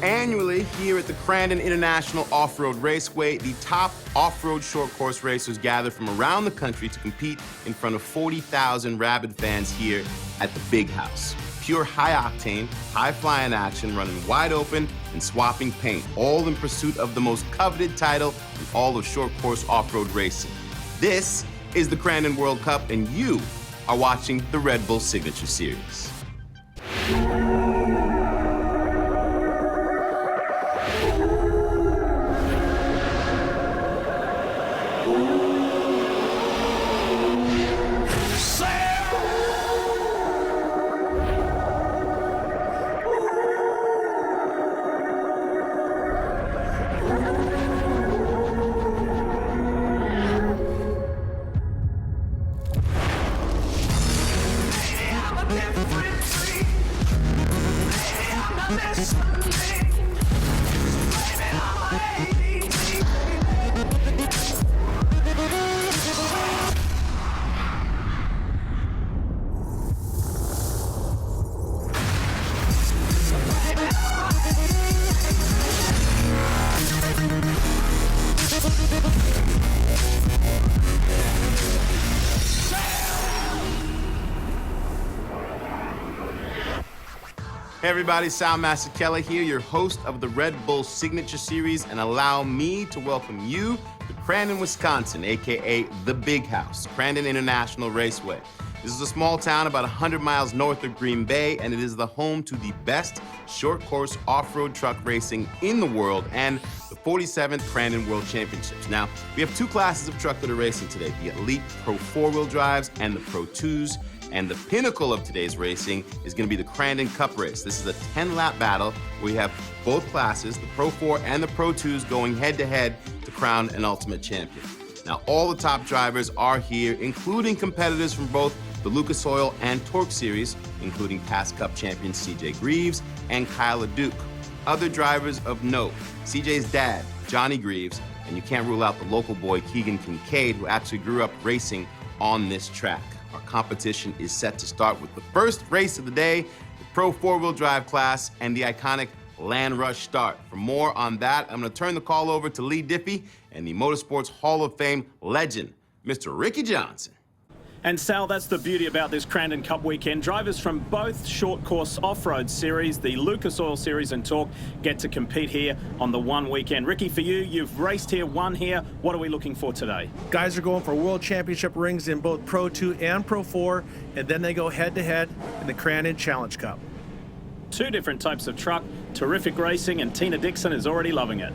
Annually, here at the Crandon International Off-Road Raceway, the top off-road short course racers gather from around the country to compete in front of 40,000 rabid fans here at the Big House. Pure high-octane, high-flying action, running wide open and swapping paint, all in pursuit of the most coveted title in all of short course off-road racing. This is the Crandon World Cup, and you are watching the Red Bull Signature Series. Hey everybody, Soundmaster Kelly here, your host of the Red Bull Signature Series, and allow me to welcome you to Crandon, Wisconsin, aka the Big House, Crandon International Raceway. This is a small town about 100 miles north of Green Bay, and it is the home to the best short course off-road truck racing in the world and the 47th Crandon World Championships. Now, we have two classes of truck that are racing today, the Elite Pro 4-wheel drives and the Pro 2s. And the pinnacle of today's racing is going to be the Crandon Cup race. This is a 10-lap battle where we have both classes, the Pro 4 and the Pro 2s, going head-to-head to crown an ultimate champion. Now, all the top drivers are here, including competitors from both the Lucas Oil and Torque Series, including past Cup champions CJ Greaves and Kyle LeDuc. Other drivers of note, CJ's dad, Johnny Greaves, and you can't rule out the local boy, Keegan Kincaid, who actually grew up racing on this track. Our competition is set to start with the first race of the day, the Pro 4-wheel drive class, and the iconic Land Rush start. For more on that, I'm going to turn the call over to Lee Diffie and the Motorsports Hall of Fame legend, Mr. Ricky Johnson. And Sal, that's the beauty about this Crandon Cup weekend. Drivers from both short course off-road series, the Lucas Oil Series and Torque, get to compete here on the one weekend. Ricky, for you, you've raced here, won here. What are we looking for today? Guys are going for World Championship rings in both Pro 2 and Pro 4, and then they go head-to-head in the Crandon Challenge Cup. Two different types of truck, terrific racing, and Tina Dixon is already loving it.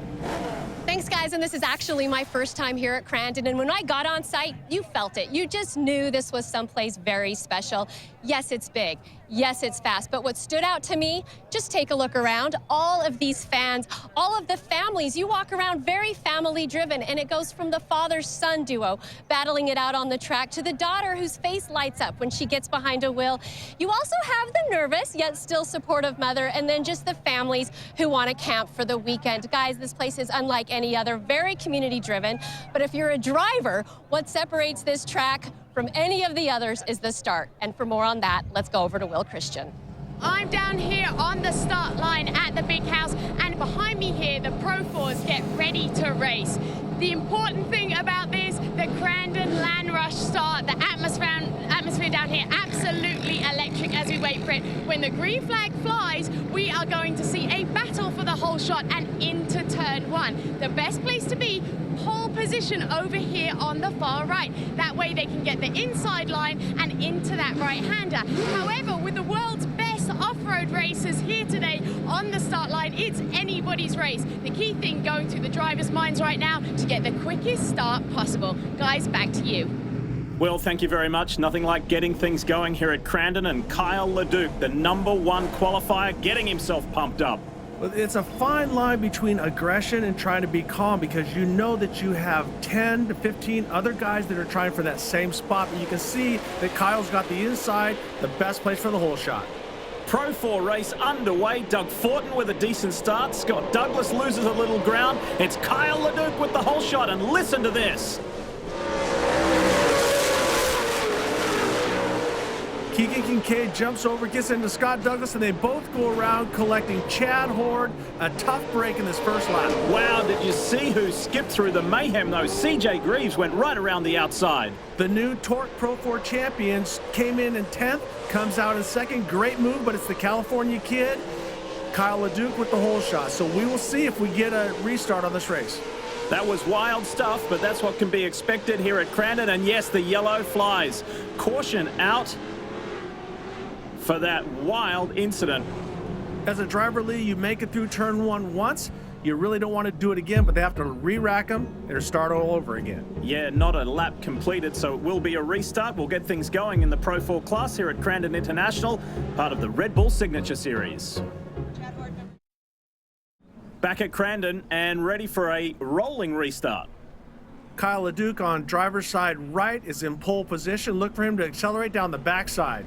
Thanks, guys, and this is actually my first time here at Crandon, and when I got on site, you felt it. You just knew this was someplace very special. Yes, it's big. Yes, it's fast, but what stood out to me, just take a look around. All of these fans, all of the families, you walk around very family-driven, and it goes from the father-son duo battling it out on the track to the daughter whose face lights up when she gets behind a wheel. You also have the nervous yet still supportive mother, and then just the families who want to camp for the weekend. Guys, this place is unlike any other, very community-driven, but if you're a driver, what separates this track from any of the others is the start. And for more on that, let's go over to Will Christian. I'm down here on the start line at the Big House, and behind me here, the Pro 4s get ready to race. The important thing about this, the Crandon Land Rush start, the atmosphere down here, absolutely electric as we wait for it. When the green flag flies, we are going to see a battle for the whole shot and into turn one. The best place to be, pole position over here on the far right. That way they can get the inside line and into that right-hander. However, with the world's best off-road racers here today on the start line, it's anybody's race. The key thing going through the drivers' minds right now to get the quickest start possible. Guys, back to you. Well, thank you very much. Nothing like getting things going here at Crandon, and Kyle LeDuc, the #1 qualifier, getting himself pumped up. Well, it's a fine line between aggression and trying to be calm, because you know that you have 10 to 15 other guys that are trying for that same spot, but you can see that Kyle's got the inside, the best place for the whole shot. Pro 4 race underway. Doug Fortin with a decent start. Scott Douglas loses a little ground. It's Kyle LeDuc with the whole shot, and listen to this. Keegan Kincaid jumps over, gets into Scott Douglas, and they both go around collecting Chad Horde. A tough break in this first lap. Wow, did you see who skipped through the mayhem, though? CJ Greaves went right around the outside. The new Torque Pro 4 champions came in 10th, comes out in 2nd. Great move, but it's the California kid, Kyle LeDuc, with the hole shot. So we will see if we get a restart on this race. That was wild stuff, but that's what can be expected here at Crandon. And yes, the yellow flies. Caution out for that wild incident. As a driver, Lee, you make it through turn 1 once. You really don't want to do it again, but they have to re-rack them and start all over again. Yeah, not a lap completed, so it will be a restart. We'll get things going in the Pro 4 class here at Crandon International, part of the Red Bull Signature Series. Back at Crandon and ready for a rolling restart. Kyle LeDuc on driver's side right is in pole position. Look for him to accelerate down the backside.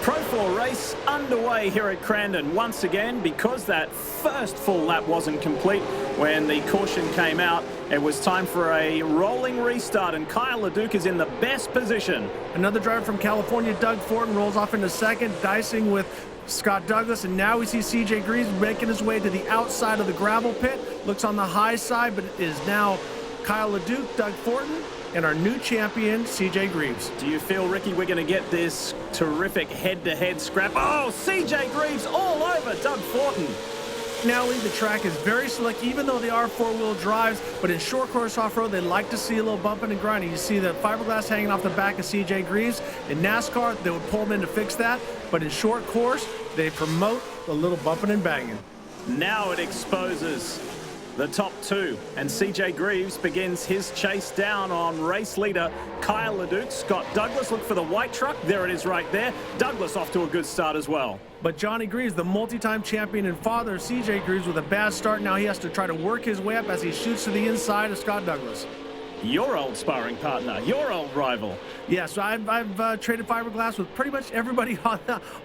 Pro 4 race underway here at Crandon once again. Because that first full lap wasn't complete when the caution came out, it was time for a rolling restart, and Kyle LeDuc is in the best position. Another driver from California, Doug Fortin, rolls off into 2nd, dicing with Scott Douglas, and now we see CJ Greaves making his way to the outside of the gravel pit. Looks on the high side, but it is now Kyle LeDuc, Doug Fortin, and our new champion, CJ Greaves. Do you feel, Ricky, we're going to get this terrific head-to-head scrap? Oh, CJ Greaves all over Doug Fortin. Now, Lee, the track is very slick, even though they are 4-wheel drives, but in short course off-road, they like to see a little bumping and grinding. You see the fiberglass hanging off the back of CJ Greaves. In NASCAR, they would pull them in to fix that, but in short course, they promote a little bumping and banging. Now it exposes the top 2, and CJ Greaves begins his chase down on race leader Kyle LeDuc. Scott Douglas, look for the white truck. There it is right there. Douglas off to a good start as well. But Johnny Greaves, the multi-time champion and father of CJ Greaves, with a bad start. Now he has to try to work his way up as he shoots to the inside of Scott Douglas. Your old sparring partner, your old rival. Yeah, so I've traded fiberglass with pretty much everybody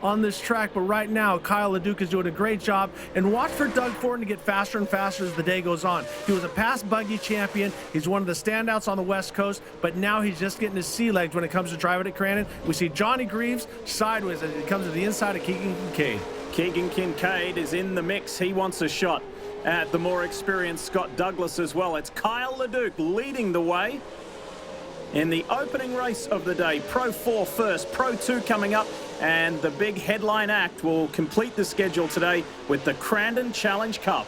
on this track, but right now Kyle LeDuc is doing a great job. And watch for Doug Fortin to get faster and faster as the day goes on. He was a past buggy champion. He's one of the standouts on the West Coast, but now he's just getting his sea legs when it comes to driving at Crandon. We see Johnny Greaves sideways as he comes to the inside of Keegan Kincaid. Keegan Kincaid is in the mix. He wants a shot at the more experienced Scott Douglas as well. It's Kyle LeDuc leading the way in the opening race of the day. Pro 4 first, Pro 2 coming up, and the big headline act will complete the schedule today with the Crandon Challenge Cup.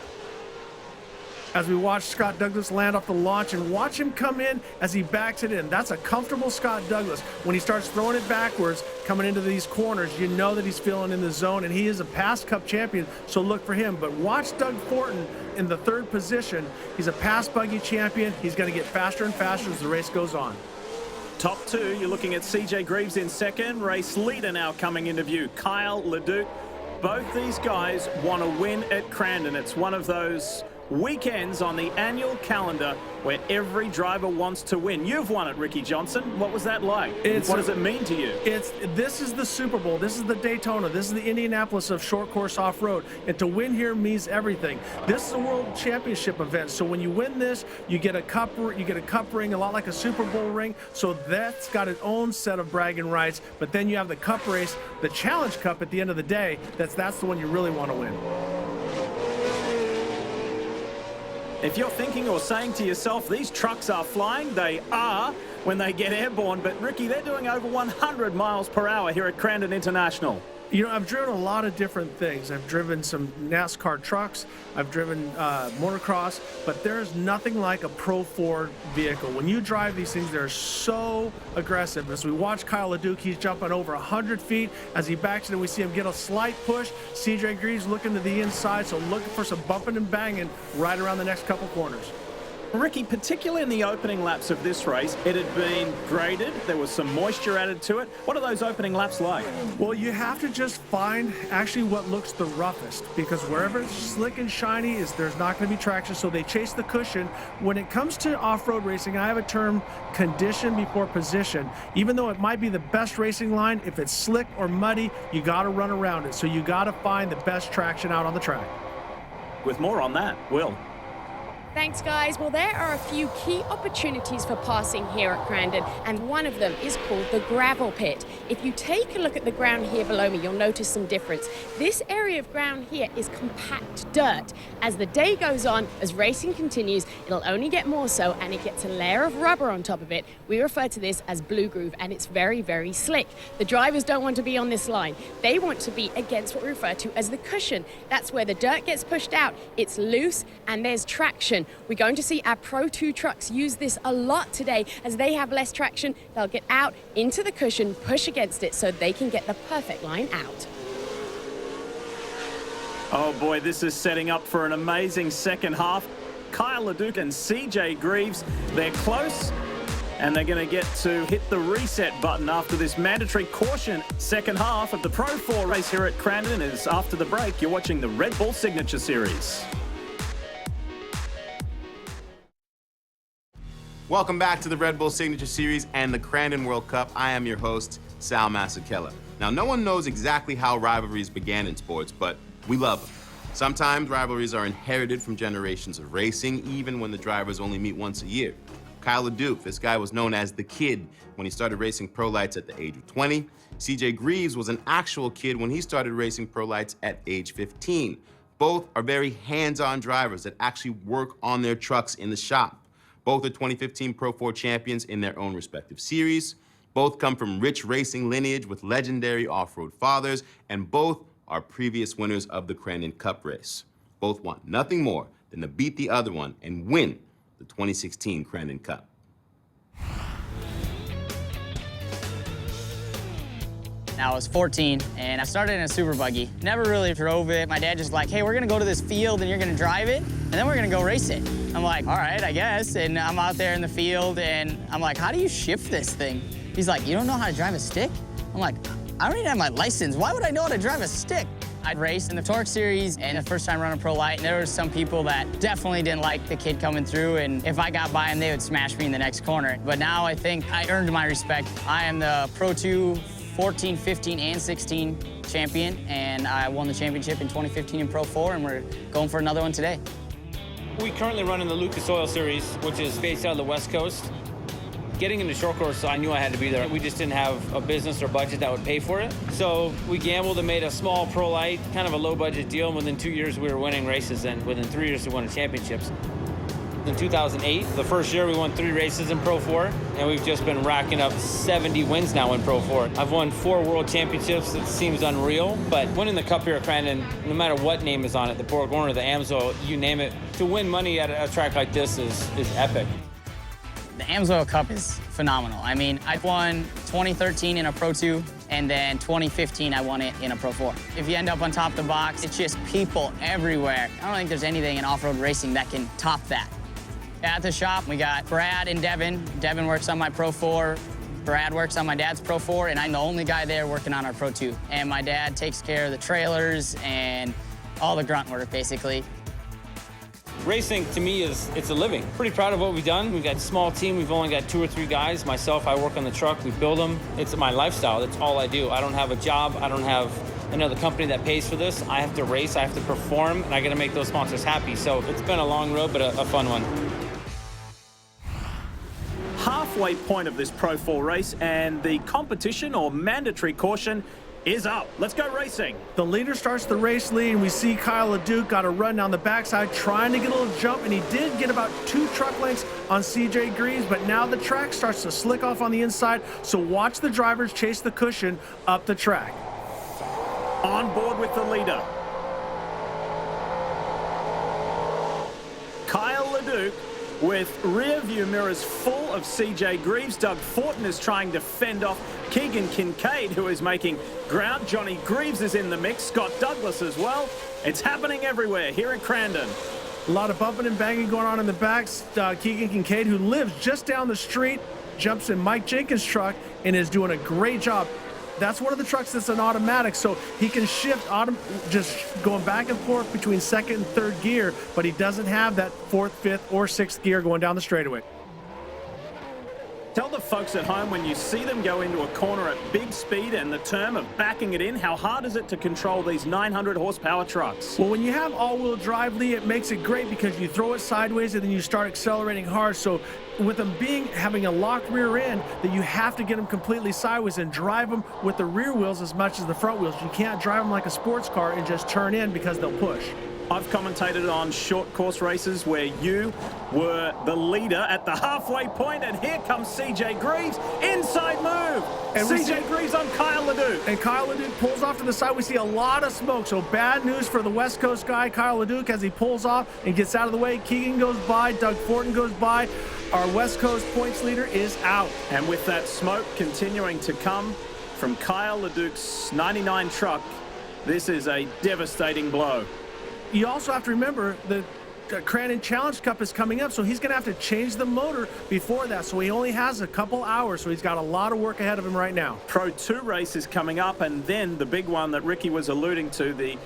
As we watch Scott Douglas land off the launch and watch him come in as he backs it in. That's a comfortable Scott Douglas. When he starts throwing it backwards, coming into these corners, you know that he's feeling in the zone, and he is a past Cup champion, so look for him. But watch Doug Fortin in the 3rd position. He's a past buggy champion. He's going to get faster and faster as the race goes on. Top 2, you're looking at CJ Greaves in 2nd. Race leader now coming into view, Kyle LeDuc. Both these guys want to win at Crandon. It's one of those weekends on the annual calendar where every driver wants to win. You've won it, Ricky Johnson. What was that like? What does it mean to you? This is the Super Bowl. This is the Daytona. This is the Indianapolis of short course off-road. And to win here means everything. This is a World Championship event. So when you win this, you get a cup ring, a lot like a Super Bowl ring. So that's got its own set of bragging rights. But then you have the Cup race, the Challenge Cup at the end of the day. That's the one you really want to win. If you're thinking or saying to yourself, these trucks are flying, they are when they get airborne. But, Ricky, they're doing over 100 miles per hour here at Crandon International. You know, I've driven a lot of different things. I've driven some NASCAR trucks. I've driven motocross. But there's nothing like a Pro 4 vehicle. When you drive these things, they're so aggressive. As we watch Kyle LeDuc, he's jumping over 100 feet. As he backs it, and we see him get a slight push. CJ Greaves looking to the inside, so looking for some bumping and banging right around the next couple corners. Ricky, particularly in the opening laps of this race, it had been graded. There was some moisture added to it. What are those opening laps like? Well, you have to just find actually what looks the roughest, because wherever it's slick and shiny there's not going to be traction, so they chase the cushion. When it comes to off-road racing, I have a term, condition before position. Even though it might be the best racing line, if it's slick or muddy, you got to run around it. So you got to find the best traction out on the track. With more on that, Will. Thanks, guys. Well, there are a few key opportunities for passing here at Crandon, and one of them is called the gravel pit. If you take a look at the ground here below me, you'll notice some difference. This area of ground here is compact dirt. As the day goes on, as racing continues, it'll only get more so, and it gets a layer of rubber on top of it. We refer to this as blue groove, and it's very, very slick. The drivers don't want to be on this line. They want to be against what we refer to as the cushion. That's where the dirt gets pushed out. It's loose, and there's traction. We're going to see our Pro 2 trucks use this a lot today. As they have less traction, they'll get out into the cushion, push against it so they can get the perfect line out. Oh boy, this is setting up for an amazing second half. Kyle LeDuc and CJ Greaves, they're close, and they're going to get to hit the reset button after this mandatory caution. Second half of the Pro 4 race here at Crandon is after the break. You're watching the Red Bull Signature Series. Welcome back to the Red Bull Signature Series and the Crandon World Cup. I am your host, Sal Masekela. Now, no one knows exactly how rivalries began in sports, but we love them. Sometimes rivalries are inherited from generations of racing, even when the drivers only meet once a year. Kyle LeDuc, this guy was known as the Kid when he started racing pro lights at the age of 20. CJ Greaves was an actual kid when he started racing pro lights at age 15. Both are very hands-on drivers that actually work on their trucks in the shop. Both are 2015 Pro 4 champions in their own respective series. Both come from rich racing lineage with legendary off-road fathers, and both are previous winners of the Crandon Cup race. Both want nothing more than to beat the other one and win the 2016 Crandon Cup. Now I was 14 and I started in a super buggy. Never really drove it. My dad just like, hey, we're gonna go to this field and you're gonna drive it and then we're gonna go race it. I'm like, all right, I guess. And I'm out there in the field and I'm like, how do you shift this thing? He's like, you don't know how to drive a stick? I'm like, I don't even have my license. Why would I know how to drive a stick? I'd raced in the Torque Series and the first time running Pro Light, and there were some people that definitely didn't like the kid coming through, and if I got by them, they would smash me in the next corner. But now I think I earned my respect. I am the Pro 2 14, 15, and 16 champion, and I won the championship in 2015 in Pro 4, and we're going for another one today. We currently run in the Lucas Oil Series, which is based out of the West Coast. Getting into short course, I knew I had to be there. We just didn't have a business or budget that would pay for it. So we gambled and made a small Pro Light, kind of a low budget deal, and within 2 years we were winning races, and within 3 years we won championships. In 2008, the first year we won 3 races in Pro 4, and we've just been racking up 70 wins now in Pro 4. I've won 4 world championships. It seems unreal, but winning the Cup here at Crandon, no matter what name is on it, the BorgWarner, the AMSO, you name it, to win money at a track like this is epic. The AMSO Cup is phenomenal. I mean, I won 2013 in a Pro 2, and then 2015 I won it in a Pro 4. If you end up on top of the box, it's just people everywhere. I don't think there's anything in off-road racing that can top that. At the shop, we got Brad and Devin. Devin works on my Pro 4. Brad works on my dad's Pro 4, and I'm the only guy there working on our Pro 2. And my dad takes care of the trailers and all the grunt work, basically. Racing, to me, it's a living. Pretty proud of what we've done. We've got a small team. We've only got 2 or 3 guys. Myself, I work on the truck. We build them. It's my lifestyle. That's all I do. I don't have a job. I don't have another company that pays for this. I have to race. I have to perform, and I got to make those sponsors happy. So it's been a long road, but a fun one. Halfway point of this Pro 4 race, and the competition or mandatory caution is up. Let's go racing. The leader starts the race lead, and we see Kyle LeDuc got a run down the backside trying to get a little jump, and he did get about 2 truck lengths on CJ Greaves, but now the track starts to slick off on the inside, so watch the drivers chase the cushion up the track. On board with the leader. Kyle LeDuc with rear view mirrors full of CJ Greaves. Doug Fortin is trying to fend off Keegan Kincaid, who is making ground. Johnny Greaves is in the mix. Scott Douglas as well. It's happening everywhere here at Crandon. A lot of bumping and banging going on in the back. Keegan Kincaid, who lives just down the street, jumps in Mike Jenkins' truck and is doing a great job. That's one of the trucks that's an automatic, so he can shift just going back and forth between 2nd and 3rd gear, but he doesn't have that 4th, 5th, or 6th gear going down the straightaway. Tell the folks at home, when you see them go into a corner at big speed and the term of backing it in, how hard is it to control these 900 horsepower trucks? Well, when you have all-wheel drive, Lee, it makes it great because you throw it sideways and then you start accelerating hard. So with them having a locked rear end, that you have to get them completely sideways and drive them with the rear wheels as much as the front wheels. You can't drive them like a sports car and just turn in because they'll push. I've commentated on short course races where you were the leader at the halfway point, and here comes CJ Greaves, inside move. And CJ Greaves on Kyle LeDuc. And Kyle LeDuc pulls off to the side. We see a lot of smoke, so bad news for the West Coast guy, Kyle LeDuc, as he pulls off and gets out of the way. Keegan goes by, Doug Fortin goes by. Our West Coast points leader is out. And with that smoke continuing to come from Kyle LeDuc's 99 truck, this is a devastating blow. You also have to remember the Crandon Challenge Cup is coming up, so he's going to have to change the motor before that. So he only has a couple hours, so he's got a lot of work ahead of him right now. Pro 2 race is coming up, and then the big one that Ricky was alluding to, the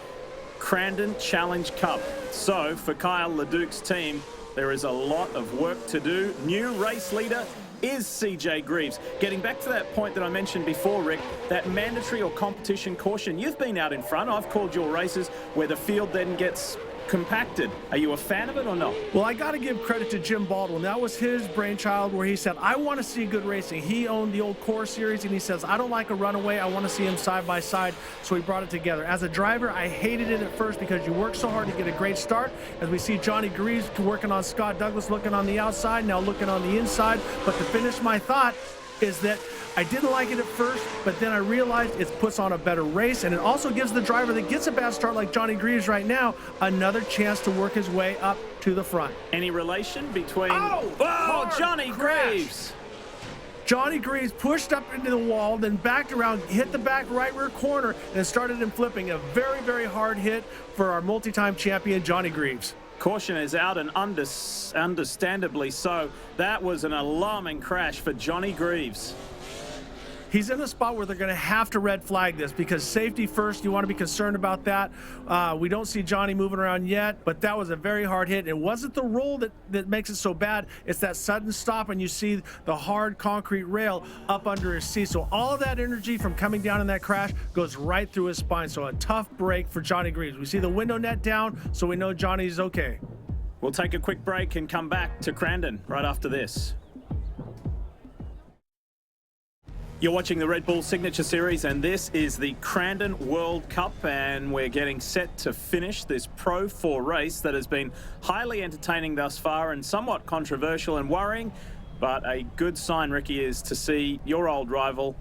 Crandon Challenge Cup. So for Kyle LeDuc's team, there is a lot of work to do. New race leader is CJ Greaves. Getting back to that point that I mentioned before, Rick, that mandatory or competition caution, you've been out in front. I've called your races where the field then gets compacted. Are you a fan of it or not? Well, I got to give credit to Jim Baldwin. That was his brainchild, where he said, I want to see good racing. He owned the old Core series, and he says, I don't like a runaway. I want to see him side by side. So he brought it together. As a driver, I hated it at first because you work so hard to get a great start. As we see Johnny Greaves working on Scott Douglas, looking on the outside, now looking on the inside. But to finish my thought is that I didn't like it at first, but then I realized it puts on a better race, and it also gives the driver that gets a bad start like Johnny Greaves right now another chance to work his way up to the front. Any relation between... Johnny crash. Greaves! Johnny Greaves pushed up into the wall, then backed around, hit the back right rear corner, and started him flipping. A very, very hard hit for our multi-time champion, Johnny Greaves. Caution is out, and understandably so. That was an alarming crash for Johnny Greaves. He's in a spot where they're going to have to red flag this because safety first. You want to be concerned about that. We don't see Johnny moving around yet, but that was a very hard hit. It wasn't the roll that makes it so bad. It's that sudden stop, and you see the hard concrete rail up under his seat. So all of that energy from coming down in that crash goes right through his spine. So a tough break for Johnny Greaves. We see the window net down, so we know Johnny's okay. We'll take a quick break and come back to Crandon right after this. You're watching the Red Bull Signature Series, and this is the Crandon World Cup, and we're getting set to finish this Pro 4 race that has been highly entertaining thus far and somewhat controversial and worrying, but a good sign, Ricky, is to see your old rival,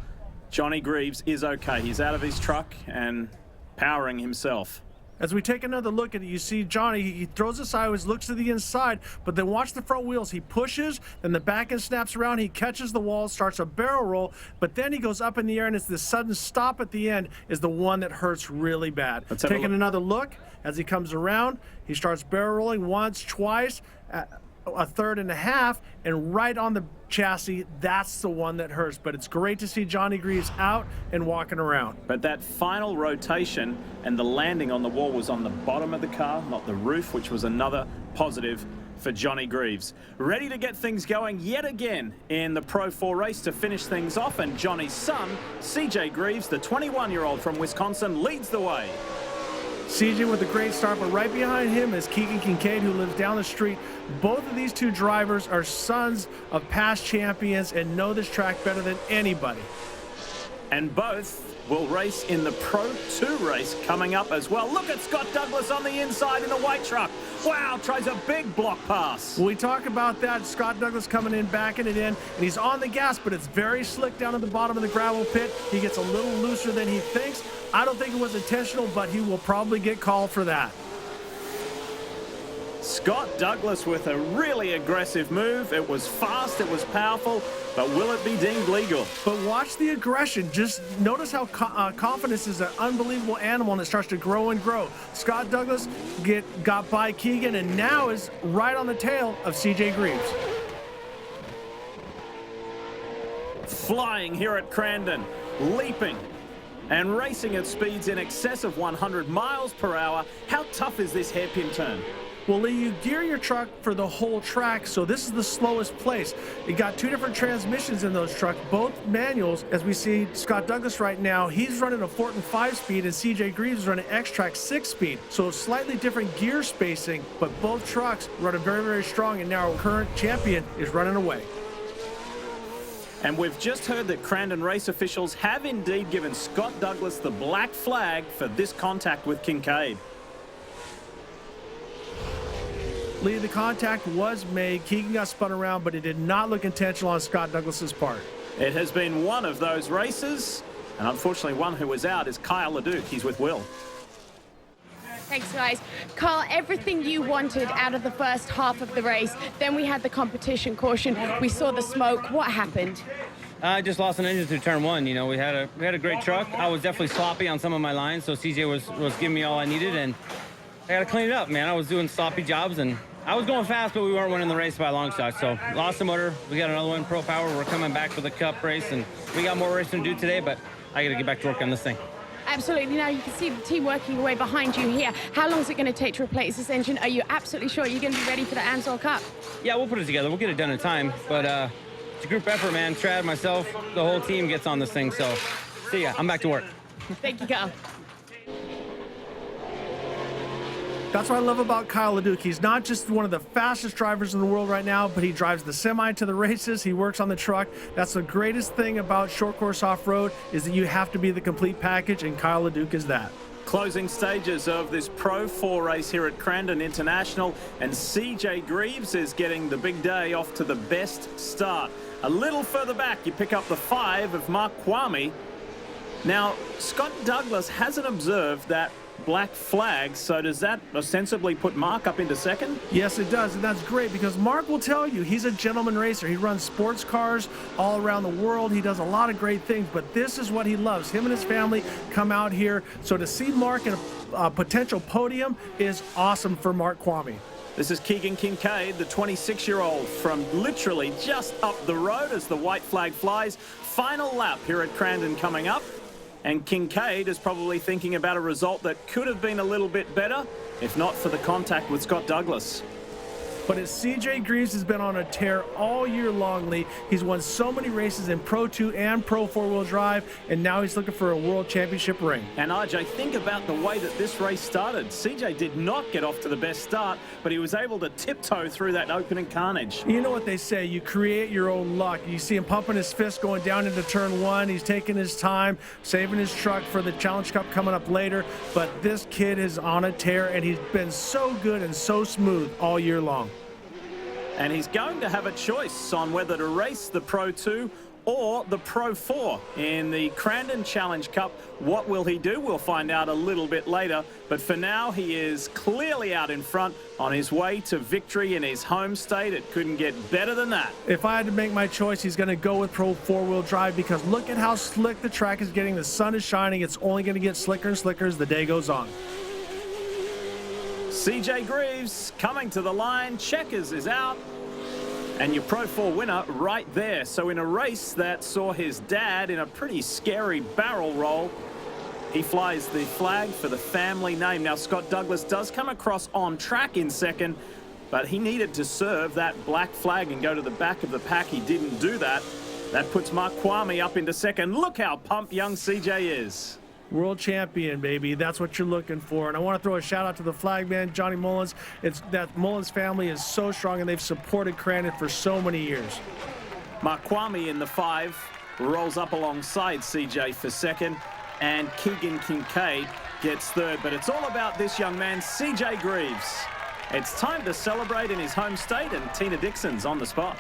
Johnny Greaves, is okay. He's out of his truck and powering himself. As we take another look at it, you see Johnny, he throws it sideways, looks to the inside, but then watch the front wheels. He pushes, then the back end snaps around, he catches the wall, starts a barrel roll, but then he goes up in the air, and it's this sudden stop at the end is the one that hurts really bad. Taking another look, as he comes around, he starts barrel rolling once, twice, a third and a half, and right on the chassis, that's the one that hurts. But it's great to see Johnny Greaves out and walking around. But that final rotation and the landing on the wall was on the bottom of the car, not the roof, which was another positive for Johnny Greaves. Ready to get things going yet again in the Pro 4 race to finish things off, and Johnny's son, CJ Greaves, the 21-year-old from Wisconsin, leads the way. CJ with a great start, but right behind him is Keegan Kincaid, who lives down the street. Both of these two drivers are sons of past champions and know this track better than anybody. And both will race in the Pro 2 race coming up as well. Look at Scott Douglas on the inside in the white truck. Wow, tries a big block pass. We talk about that. Scott Douglas coming in, backing it in, and he's on the gas, but it's very slick down at the bottom of the gravel pit. He gets a little looser than he thinks. I don't think it was intentional, but he will probably get called for that. Scott Douglas with a really aggressive move. It was fast, it was powerful, but will it be deemed legal? But watch the aggression. Just notice how confidence is an unbelievable animal, and it starts to grow and grow. Scott Douglas got by Keegan and now is right on the tail of CJ Greaves. Flying here at Crandon, leaping. And racing at speeds in excess of 100 miles per hour, how tough is this hairpin turn? Well, Lee, you gear your truck for the whole track, so this is the slowest place. You got two different transmissions in those trucks, both manuals. As we see Scott Douglas right now, he's running a Fortin 5-speed, and CJ Greaves is running X-Track 6-speed. So slightly different gear spacing, but both trucks running very, very strong, and now our current champion is running away. And we've just heard that Crandon race officials have indeed given Scott Douglas the black flag for this contact with Kincaid. Lee, the contact was made. Keegan got spun around, but it did not look intentional on Scott Douglas's part. It has been one of those races, and unfortunately one who was out is Kyle LeDuc. He's with Will. Thanks, guys. Carl, everything you wanted out of the first half of the race. Then we had the competition caution. We saw the smoke. What happened? I just lost an engine through turn one. You know, we had a great truck. I was definitely sloppy on some of my lines, so CJ was giving me all I needed, and I got to clean it up, man. I was doing sloppy jobs, and I was going fast, but we weren't winning the race by a long shot. So lost the motor. We got another one, Pro Power. We're coming back for the Cup race, and we got more racing to do today, but I got to get back to work on this thing. Absolutely. Now you can see the team working away behind you here. How long is it going to take to replace this engine? Are you absolutely sure you're going to be ready for the AMSOIL Cup? Yeah, we'll put it together. We'll get it done in time. But it's a group effort, man. Trad, myself, the whole team gets on this thing. So see ya. I'm back to work. Thank you, Carl. That's what I love about Kyle LeDuc. He's not just one of the fastest drivers in the world right now, but he drives the semi to the races. He works on the truck. That's the greatest thing about short course off-road, is that you have to be the complete package, and Kyle LeDuc is that. Closing stages of this Pro 4 race here at Crandon International, and CJ Greaves is getting the big day off to the best start. A little further back, you pick up the 5 of Mark Kwame. Now, Scott Douglas hasn't observed that black flag, so does that ostensibly put Mark up into second? Yes, it does, and that's great, because Mark will tell you he's a gentleman racer. He runs sports cars all around the world. He does a lot of great things, but this is what he loves. Him and his family come out here, so to see Mark in a potential podium is awesome for Mark Kwame. This is Keegan Kincaid, the 26-year-old from literally just up the road as the white flag flies. Final lap here at Crandon coming up. And Kincaid is probably thinking about a result that could have been a little bit better, if not for the contact with Scott Douglas. But as CJ Greaves has been on a tear all year long, Lee, he's won so many races in Pro 2 and Pro 4-wheel drive, and now he's looking for a World Championship ring. And RJ, think about the way that this race started. CJ did not get off to the best start, but he was able to tiptoe through that opening carnage. You know what they say, you create your own luck. You see him pumping his fist going down into turn 1. He's taking his time, saving his truck for the Challenge Cup coming up later. But this kid is on a tear, and he's been so good and so smooth all year long. And he's going to have a choice on whether to race the Pro 2 or the Pro 4 in the Crandon Challenge Cup. What will he do? We'll find out a little bit later. But for now, he is clearly out in front on his way to victory in his home state. It couldn't get better than that. If I had to make my choice, he's going to go with Pro 4-wheel drive, because look at how slick the track is getting. The sun is shining. It's only going to get slicker and slicker as the day goes on. CJ Greaves coming to the line. Checkers is out. And your Pro 4 winner right there. So in a race that saw his dad in a pretty scary barrel roll, he flies the flag for the family name. Now, Scott Douglas does come across on track in second, but he needed to serve that black flag and go to the back of the pack. He didn't do that. That puts Mark Kwame up into second. Look how pumped young CJ is. World champion, baby. That's what you're looking for. And I want to throw a shout out to the flagman, Johnny Mullins. It's that Mullins family is so strong, and they've supported Crandon for so many years. Mark Kwame in the 5 rolls up alongside CJ for second, and Keegan Kincaid gets third. But it's all about this young man, CJ Greaves. It's time to celebrate in his home state, and Tina Dixon's on the spot.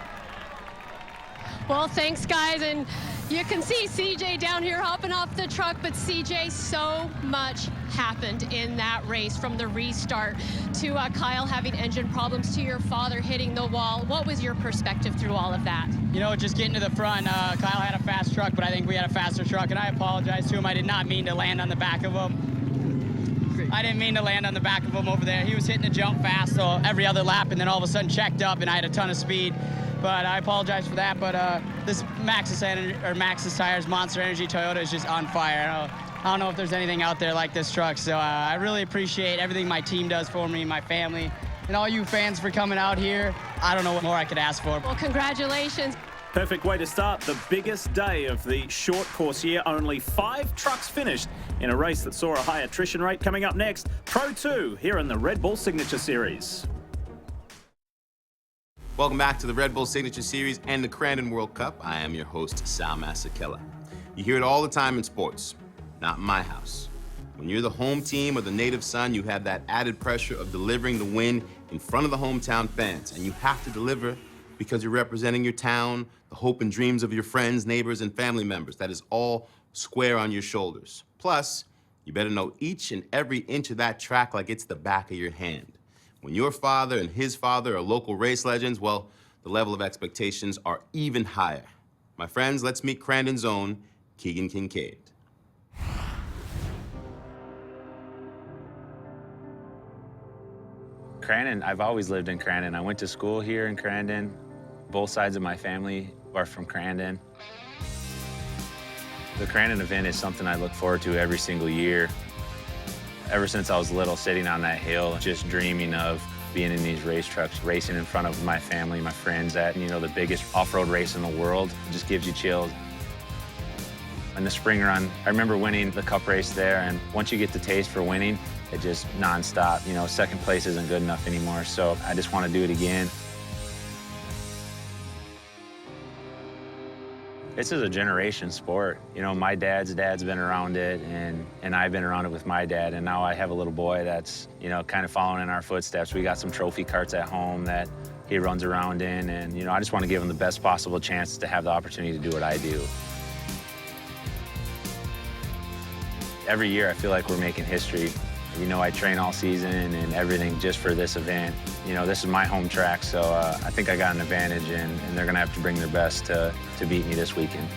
Well, thanks, guys. And you can see CJ down here hopping off the truck, but CJ, so much happened in that race, from the restart to Kyle having engine problems to your father hitting the wall. What was your perspective through all of that? You know, just getting to the front, Kyle had a fast truck, but I think we had a faster truck, and I apologize to him. I did not mean to land on the back of him. I didn't mean to land on the back of him over there. He was hitting a jump fast, so every other lap, and then all of a sudden checked up, and I had a ton of speed. But I apologize for that. But this Maxxis Tires Monster Energy Toyota is just on fire. I don't know if there's anything out there like this truck, so I really appreciate everything my team does for me, my family, and all you fans for coming out here. I don't know what more I could ask for. Well, congratulations. Perfect way to start the biggest day of the short course year. Only 5 trucks finished in a race that saw a high attrition rate. Coming up next, Pro 2 here in the Red Bull Signature Series. Welcome back to the Red Bull Signature Series and the Crandon World Cup. I am your host, Sal Masekela. You hear it all the time in sports. Not in my house. When you're the home team or the native son, you have that added pressure of delivering the win in front of the hometown fans. And you have to deliver because you're representing your town, the hope and dreams of your friends, neighbors, and family members. That is all square on your shoulders. Plus, you better know each and every inch of that track like it's the back of your hand. When your father and his father are local race legends, well, the level of expectations are even higher. My friends, let's meet Crandon's own Keegan Kincaid. Crandon, I've always lived in Crandon. I went to school here in Crandon. Both sides of my family are from Crandon. The Crandon event is something I look forward to every single year. Ever since I was little, sitting on that hill, just dreaming of being in these race trucks, racing in front of my family, my friends at, the biggest off-road race in the world. It just gives you chills. In the spring run, I remember winning the cup race there, and once you get the taste for winning, it just nonstop. Second place isn't good enough anymore, so I just want to do it again. This is a generation sport. My dad's been around it, and I've been around it with my dad, and now I have a little boy that's, kind of following in our footsteps. We got some trophy carts at home that he runs around in, and, I just want to give him the best possible chance to have the opportunity to do what I do. Every year, I feel like we're making history. I train all season and everything just for this event. This is my home track, so I think I got an advantage, and they're going to have to bring their best to beat me this weekend.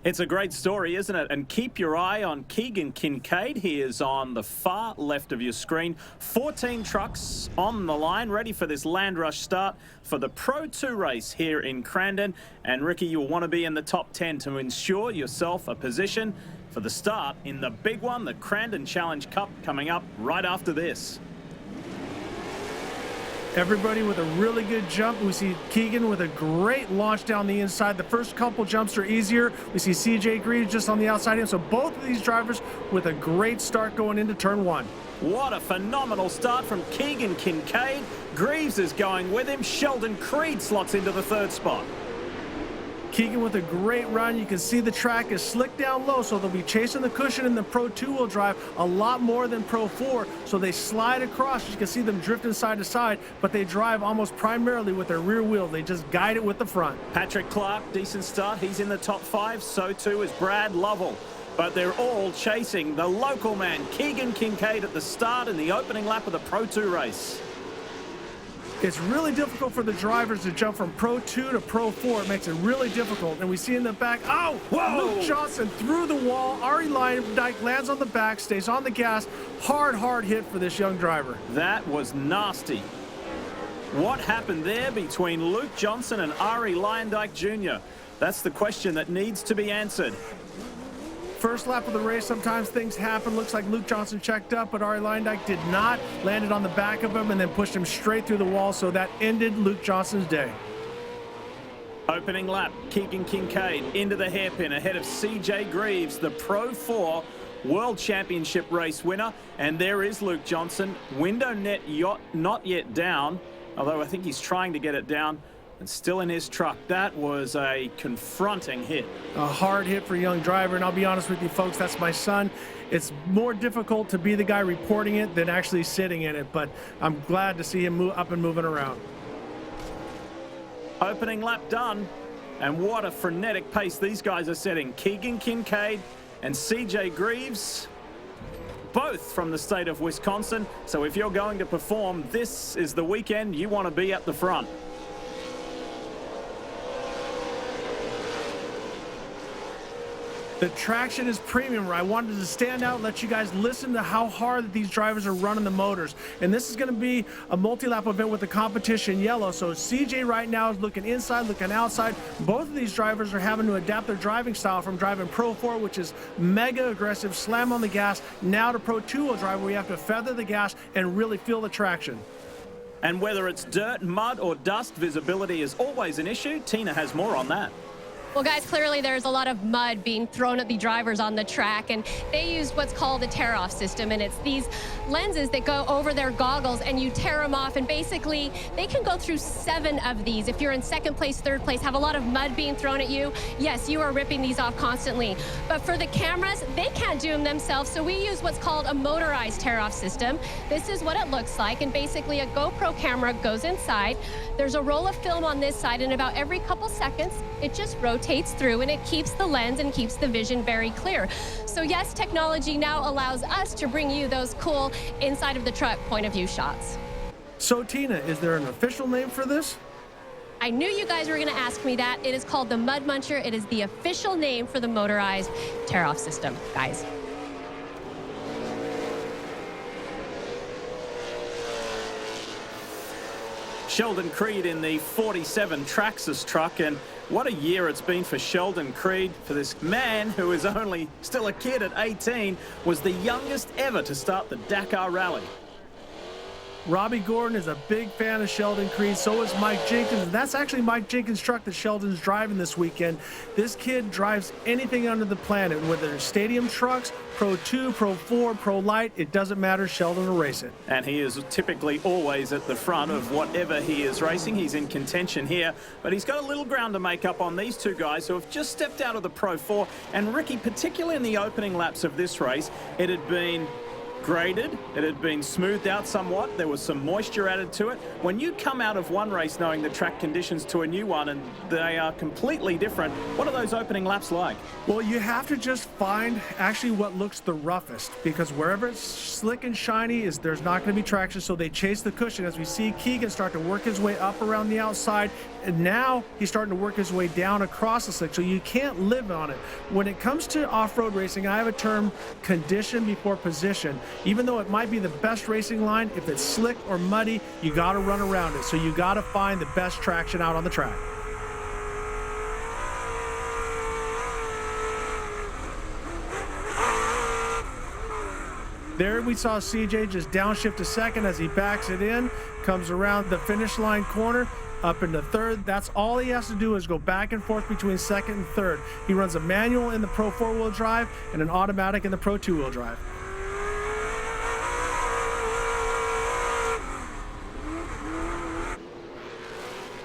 It's a great story, isn't it? And keep your eye on Keegan Kincaid. He is on the far left of your screen. 14 trucks on the line, ready for this land rush start for the Pro 2 race here in Crandon. And Ricky, you'll want to be in the top 10 to ensure yourself a position for the start in the big one, the Crandon Challenge Cup, coming up right after this. Everybody with a really good jump. We see Keegan with a great launch down the inside. The first couple jumps are easier. We see CJ Greaves just on the outside him. So both of these drivers with a great start going into turn 1. What a phenomenal start from Keegan Kincaid. Greaves is going with him. Sheldon Creed slots into the 3rd spot. Keegan with a great run. You can see the track is slick down low, so they'll be chasing the cushion in the Pro 2-wheel drive a lot more than Pro 4, so they slide across. You can see them drifting side to side, but they drive almost primarily with their rear wheel. They just guide it with the front. Patrick Clark, decent start. He's in the top 5. So too is Brad Lovell. But they're all chasing the local man, Keegan Kincaid, at the start in the opening lap of the Pro 2 race. It's really difficult for the drivers to jump from Pro 2 to Pro 4. It makes it really difficult. And we see in the back, Luke Johnson through the wall. Ari Leyendijk lands on the back, stays on the gas. Hard hit for this young driver. That was nasty. What happened there between Luke Johnson and Ari Leyendijk Jr.? That's the question that needs to be answered. First lap of the race, sometimes things happen. Looks like Luke Johnson checked up, but Ari Leyendijk did not. Landed on the back of him and then pushed him straight through the wall, so that ended Luke Johnson's day. Opening lap, Keegan Kincaid into the hairpin ahead of CJ Greaves, the Pro 4 World Championship race winner. And there is Luke Johnson. Window net not yet down, although I think he's trying to get it down. And still in his truck. That was a confronting hit. A hard hit for a young driver, and I'll be honest with you folks, that's my son. It's more difficult to be the guy reporting it than actually sitting in it, but I'm glad to see him move up and moving around. Opening lap done, and what a frenetic pace these guys are setting. Keegan Kincaid and CJ Greaves, both from the state of Wisconsin. So if you're going to perform, this is the weekend you want to be at the front. The traction is premium. I wanted to stand out and let you guys listen to how hard that these drivers are running the motors. And this is going to be a multi-lap event with the competition yellow. So CJ right now is looking inside, looking outside. Both of these drivers are having to adapt their driving style from driving Pro 4, which is mega aggressive, slam on the gas, now to Pro 2-wheel drive, where you have to feather the gas and really feel the traction. And whether it's dirt, mud, or dust, visibility is always an issue. Tina has more on that. Well, guys, clearly there's a lot of mud being thrown at the drivers on the track, and they used what's called a tear-off system, and it's these lenses that go over their goggles, and you tear them off, and basically they can go through 7 of these. If you're in second place, third place, have a lot of mud being thrown at you, yes, you are ripping these off constantly. But for the cameras, they can't do them themselves, so we use what's called a motorized tear-off system. This is what it looks like, and basically a GoPro camera goes inside. There's a roll of film on this side, and about every couple seconds, it just rotates through, and it keeps the lens and keeps the vision very clear. So yes, technology now allows us to bring you those cool inside of the truck point of view shots. So Tina, is there an official name for this? I knew you guys were going to ask me that. It is called the Mud Muncher. It is the official name for the motorized tear-off system, guys. Sheldon Creed in the 47 Traxxas truck, and what a year it's been for Sheldon Creed. For this man who is only still a kid at 18, was the youngest ever to start the Dakar Rally. Robbie Gordon is a big fan of Sheldon Creed, so is Mike Jenkins, and that's actually Mike Jenkins' truck that Sheldon's driving this weekend. This kid drives anything under the planet, whether it's stadium trucks, Pro 2, Pro 4, Pro Light, it doesn't matter, Sheldon will race it. And he is typically always at the front of whatever he is racing. He's in contention here, but he's got a little ground to make up on these two guys who have just stepped out of the Pro 4. And Ricky, particularly in the opening laps of this race, it had been graded, it had been smoothed out somewhat, there was some moisture added to it. When you come out of one race knowing the track conditions to a new one and they are completely different, what are those opening laps like? Well, you have to just find actually what looks the roughest, because wherever it's slick and shiny there's not going to be traction, so they chase the cushion. As we see Keegan start to work his way up around the outside, and now he's starting to work his way down across the slick, so you can't live on it. When it comes to off-road racing, I have a term, condition before position. Even though it might be the best racing line, if it's slick or muddy, you got to run around it. So you got to find the best traction out on the track. There we saw CJ just downshift a second as he backs it in, comes around the finish line corner, up into third. That's all he has to do is go back and forth between second and third. He runs a manual in the Pro 4-wheel drive and an automatic in the Pro 2-wheel drive.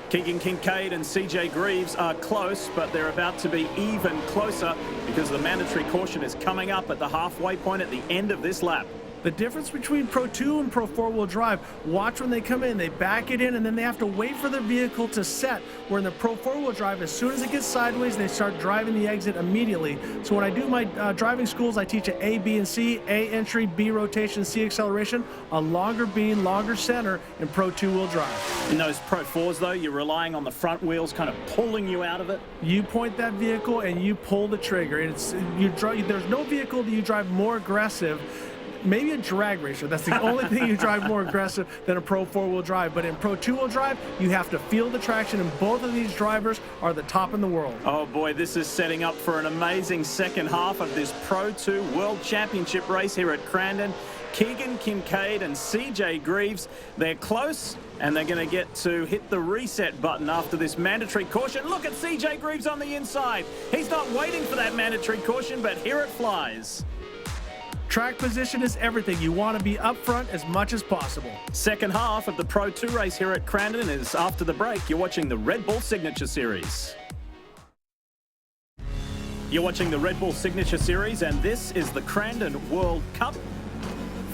Keegan Kincaid and CJ Greaves are close, but they're about to be even closer because the mandatory caution is coming up at the halfway point at the end of this lap. The difference between Pro 2 and Pro 4-wheel drive, watch when they come in, they back it in, and then they have to wait for the vehicle to set. Where in the Pro 4-wheel drive, as soon as it gets sideways, they start driving the exit immediately. So when I do my driving schools, I teach at A, B, and C, A entry, B rotation, C acceleration, a longer beam, longer center in Pro 2-wheel drive. In those Pro 4s, though, you're relying on the front wheels kind of pulling you out of it. You point that vehicle and you pull the trigger. There's no vehicle that you drive more aggressive. Maybe a drag racer. That's the only thing you drive more aggressive than a Pro 4-wheel drive. But in Pro 2-wheel drive, you have to feel the traction, and both of these drivers are the top in the world. Oh boy, this is setting up for an amazing second half of this Pro 2 World Championship race here at Crandon. Keegan Kincaid and CJ Greaves, they're close, and they're going to get to hit the reset button after this mandatory caution. Look at CJ Greaves on the inside. He's not waiting for that mandatory caution, but here it flies. Track position is everything. You want to be up front as much as possible. Second half of the Pro 2 race here at Crandon is after the break. You're watching the Red Bull Signature Series. You're watching the Red Bull Signature Series, and this is the Crandon World Cup.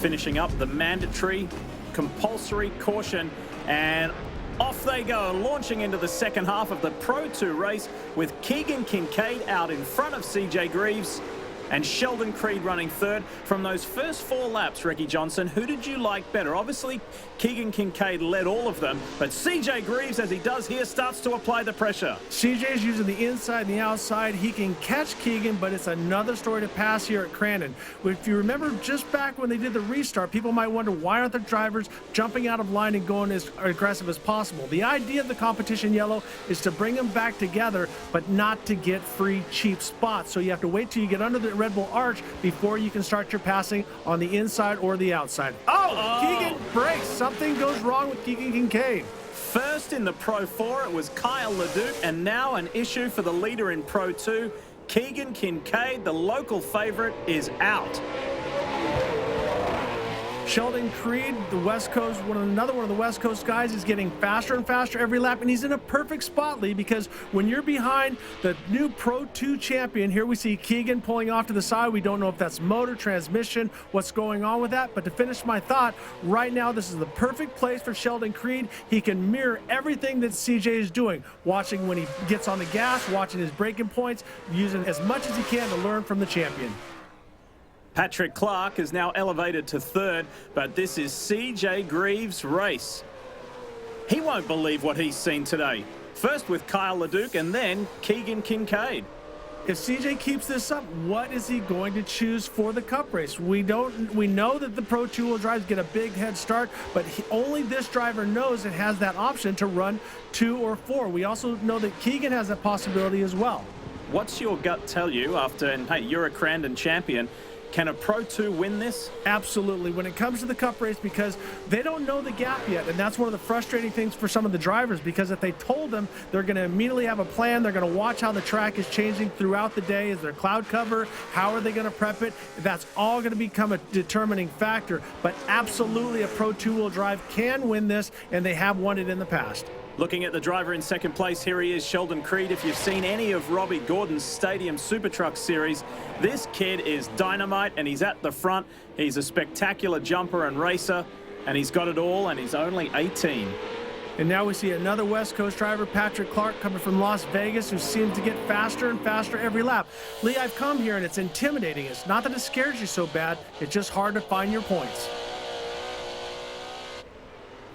Finishing up the mandatory compulsory caution, and off they go, launching into the second half of the Pro 2 race with Keegan Kincaid out in front of CJ Greaves. and Sheldon Creed running third. From those first 4 laps, Ricky Johnson, who did you like better? Obviously, Keegan Kincaid led all of them, but CJ Greaves, as he does here, starts to apply the pressure. CJ's using the inside and the outside. He can catch Keegan, but it's another story to pass here at Crandon. If you remember just back when they did the restart, people might wonder why aren't the drivers jumping out of line and going as aggressive as possible. The idea of the competition yellow is to bring them back together, but not to get free, cheap spots. So you have to wait till you get under the Red Bull arch before you can start your passing on the inside or the outside. Oh! Keegan breaks. Something goes wrong with Keegan Kincaid. First in the Pro 4, it was Kyle Leduc, and now an issue for the leader in Pro 2. Keegan Kincaid, the local favorite, is out. Sheldon Creed, the West Coast, another one of the West Coast guys, is getting faster and faster every lap, and he's in a perfect spot, Lee, because when you're behind the new Pro 2 champion, here we see Keegan pulling off to the side. We don't know if that's motor, transmission, what's going on with that, but to finish my thought, right now this is the perfect place for Sheldon Creed. He can mirror everything that CJ is doing, watching when he gets on the gas, watching his braking points, using as much as he can to learn from the champion. Patrick Clark is now elevated to third, but this is CJ Greaves' race. He won't believe what he's seen today. First with Kyle Leduc and then Keegan Kincaid. If CJ keeps this up, what is he going to choose for the Cup race? We know that the Pro 2-wheel drives get a big head start, but only this driver knows it has that option to run 2 or 4. We also know that Keegan has that possibility as well. What's your gut tell you after, and hey, you're a Crandon champion, can a Pro 2 win this? Absolutely. When it comes to the Cup race, because they don't know the gap yet, and that's one of the frustrating things for some of the drivers, because if they told them, they're going to immediately have a plan. They're going to watch how the track is changing throughout the day. Is there cloud cover? How are they going to prep it? That's all going to become a determining factor. But absolutely, a Pro 2-wheel drive can win this, and they have won it in the past. Looking at the driver in second place, here he is, Sheldon Creed. If you've seen any of Robbie Gordon's Stadium Super Truck Series, this kid is dynamite, and he's at the front. He's a spectacular jumper and racer, and he's got it all, and he's only 18. And now we see another West Coast driver, Patrick Clark, coming from Las Vegas, who seems to get faster and faster every lap. Lee, I've come here, and it's intimidating. It's not that it scares you so bad. It's just hard to find your points.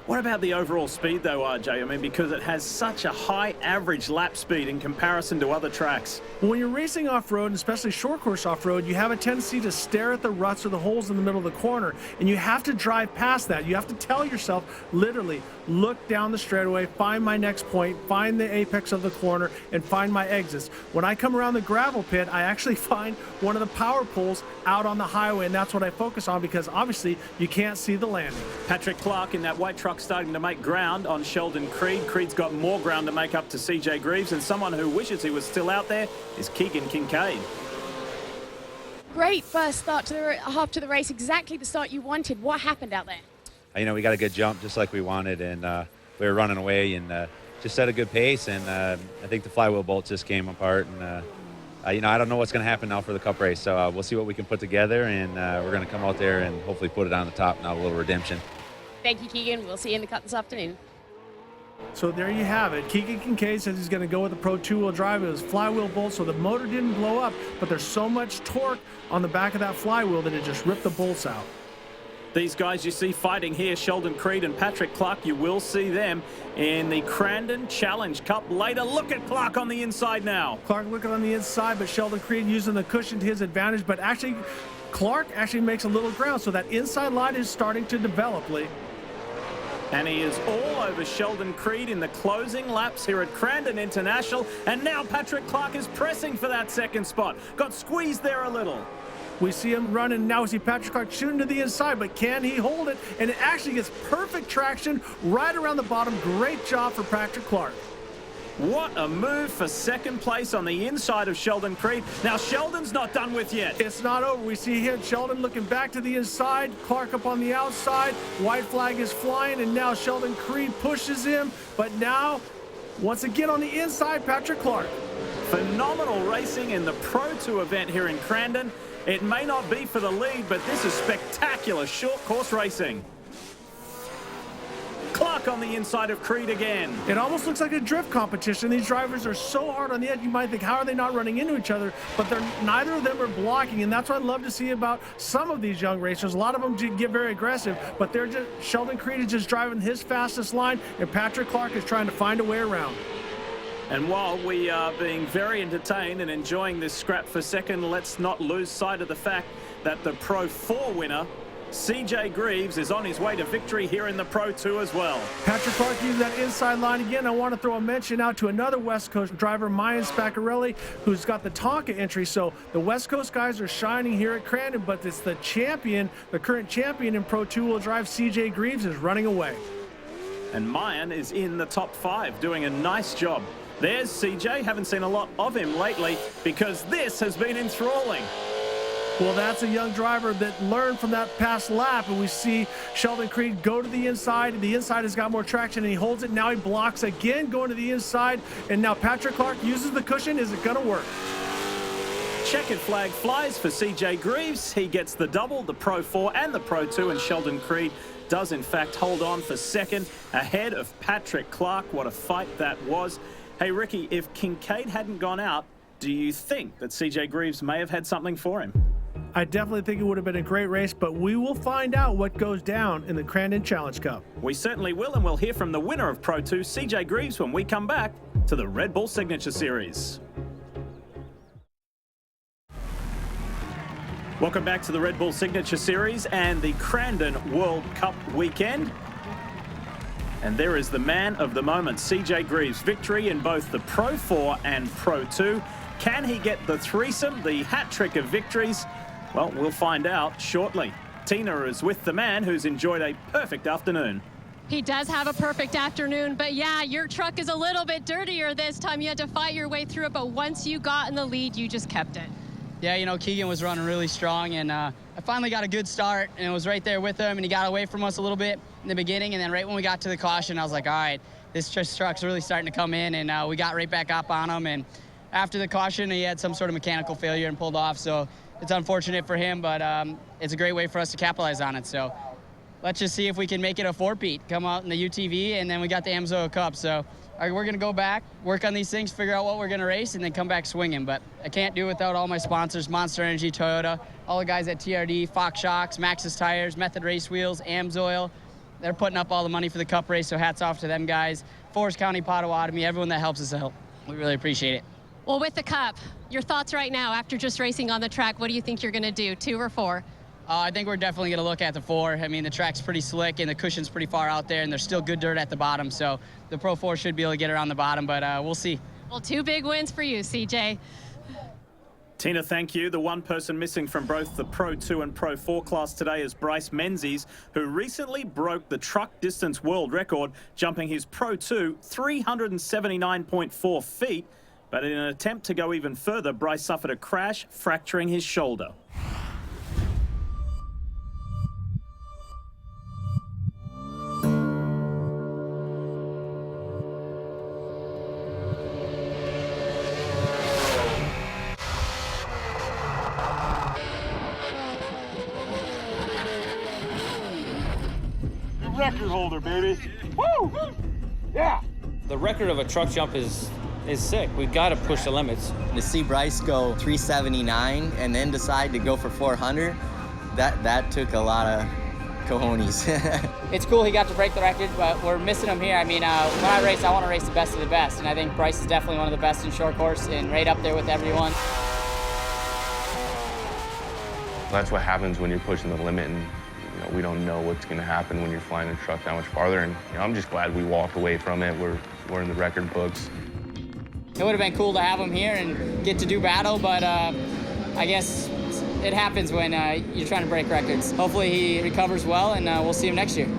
What about the overall speed, though, RJ? I mean, because it has such a high average lap speed in comparison to other tracks. When you're racing off-road, and especially short course off-road, you have a tendency to stare at the ruts or the holes in the middle of the corner, and you have to drive past that. You have to tell yourself, literally, look down the straightaway, find my next point, find the apex of the corner, and find my exits. When I come around the gravel pit, I actually find one of the power poles out on the highway, and that's what I focus on, because obviously you can't see the landing. Patrick Clark in that white truck starting to make ground on Sheldon Creed. Creed's got more ground to make up to CJ Greaves, and someone who wishes he was still out there is Keegan Kincaid. Great first start to the half to the race, exactly the start you wanted. What happened out there? You know, we got a good jump just like we wanted, and we were running away and just set a good pace, and I think the flywheel bolts just came apart, and you know, I don't know what's going to happen now for the Cup race, so we'll see what we can put together, and we're going to come out there and hopefully put it on the top now, a little redemption. Thank you, Keegan. We'll see you in the cut this afternoon. So there you have it. Keegan Kincaid says he's going to go with the Pro 2-wheel drive. It was flywheel bolts, so the motor didn't blow up, but there's so much torque on the back of that flywheel that it just ripped the bolts out. These guys you see fighting here, Sheldon Creed and Patrick Clark, you will see them in the Crandon Challenge Cup later. Look at Clark on the inside now. Clark looking on the inside, but Sheldon Creed using the cushion to his advantage, but actually Clark actually makes a little ground, so that inside line is starting to develop, Lee. And he is all over Sheldon Creed in the closing laps here at Crandon International. And now Patrick Clark is pressing for that second spot. Got squeezed there a little. We see him running. Now we see Patrick Clark shooting to the inside, but can he hold it? And it actually gets perfect traction right around the bottom. Great job for Patrick Clark. What a move for second place on the inside of Sheldon Creed. Now Sheldon's not done with yet. It's not over. We see here Sheldon looking back to the inside, Clark up on the outside. White flag is flying, and now Sheldon Creed pushes him. But now, once again on the inside, Patrick Clark. Phenomenal racing in the Pro 2 event here in Crandon. It may not be for the lead, but this is spectacular short course racing. Clark Clark on the inside of Creed again. It almost looks like a drift competition. These drivers are so hard on the edge, you might think, how are they not running into each other? But neither of them are blocking, and that's what I love to see about some of these young racers. A lot of them get very aggressive, but Sheldon Creed is just driving his fastest line, and Patrick Clark is trying to find a way around. And while we are being very entertained and enjoying this scrap for second, let's not lose sight of the fact that the Pro 4 winner, CJ Greaves, is on his way to victory here in the Pro 2 as well. Patrick Clark used that inside line again. I want to throw a mention out to another West Coast driver, Mayan Spaccarelli, who's got the Tonka entry. So the West Coast guys are shining here at Crandon, but it's the champion, the current champion in Pro 2-wheel drive, CJ Greaves, is running away. And Mayan is in the top 5, doing a nice job. There's CJ. Haven't seen a lot of him lately because this has been enthralling. Well, that's a young driver that learned from that past lap, and we see Sheldon Creed go to the inside, and the inside has got more traction, and he holds it. Now he blocks again, going to the inside, and now Patrick Clark uses the cushion. Is it going to work? Checkered flag flies for CJ Greaves. He gets the double, the Pro 4 and the Pro 2, and Sheldon Creed does in fact hold on for second ahead of Patrick Clark. What a fight that was. Hey, Ricky, if Kincaid hadn't gone out, do you think that CJ Greaves may have had something for him? I definitely think it would have been a great race, but we will find out what goes down in the Crandon Challenge Cup. We certainly will, and we'll hear from the winner of Pro 2, CJ Greaves, when we come back to the Red Bull Signature Series. Welcome back to the Red Bull Signature Series and the Crandon World Cup weekend. And there is the man of the moment, CJ Greaves. Victory in both the Pro 4 and Pro 2. Can he get the threesome, the hat trick of victories? Well, we'll find out shortly. Tina is with the man who's enjoyed a perfect afternoon. He does have a perfect afternoon, but yeah, your truck is a little bit dirtier this time. You had to fight your way through it, but once you got in the lead, you just kept it. Yeah, you know, Keegan was running really strong, and I finally got a good start, and it was right there with him, and he got away from us a little bit in the beginning, and then right when we got to the caution, I was like, all right, this truck's really starting to come in, and we got right back up on him, and after the caution, he had some sort of mechanical failure and pulled off, so it's unfortunate for him, but it's a great way for us to capitalize on it, so let's just see if we can make it a four-peat, come out in the UTV, and then we got the Amsoil Cup, so we're going to go back, work on these things, figure out what we're going to race, and then come back swinging. But I can't do it without all my sponsors, Monster Energy, Toyota, all the guys at TRD, Fox Shocks, Maxxis Tires, Method Race Wheels, Amsoil. They're putting up all the money for the Cup race, so hats off to them guys. Forest County, Potawatomi, everyone that helps us out. We really appreciate it. Well, with the Cup, your thoughts right now after just racing on the track, what do you think you're going to do, 2 or 4? I think we're definitely going to look at the 4. I mean, the track's pretty slick, and the cushion's pretty far out there, and there's still good dirt at the bottom, so the Pro 4 should be able to get around the bottom, but we'll see. Well, 2 big wins for you, CJ. Tina, thank you. The one person missing from both the Pro 2 and Pro 4 class today is Bryce Menzies, who recently broke the truck distance world record, jumping his Pro 2 379.4 feet. But in an attempt to go even further, Bryce suffered a crash, fracturing his shoulder. Record holder, baby. Woo! Yeah. The record of a truck jump is sick. We've got to push the limits. To see Bryce go 379 and then decide to go for 400, that took a lot of cojones. It's cool he got to break the record, but we're missing him here. I mean, when I race, I want to race the best of the best, and I think Bryce is definitely one of the best in short course and right up there with everyone. That's what happens when you're pushing the limit, and we don't know what's going to happen when you're flying a truck that much farther. And I'm just glad we walked away from it. We're in the record books. It would have been cool to have him here and get to do battle, but I guess it happens when you're trying to break records. Hopefully he recovers well, and we'll see him next year.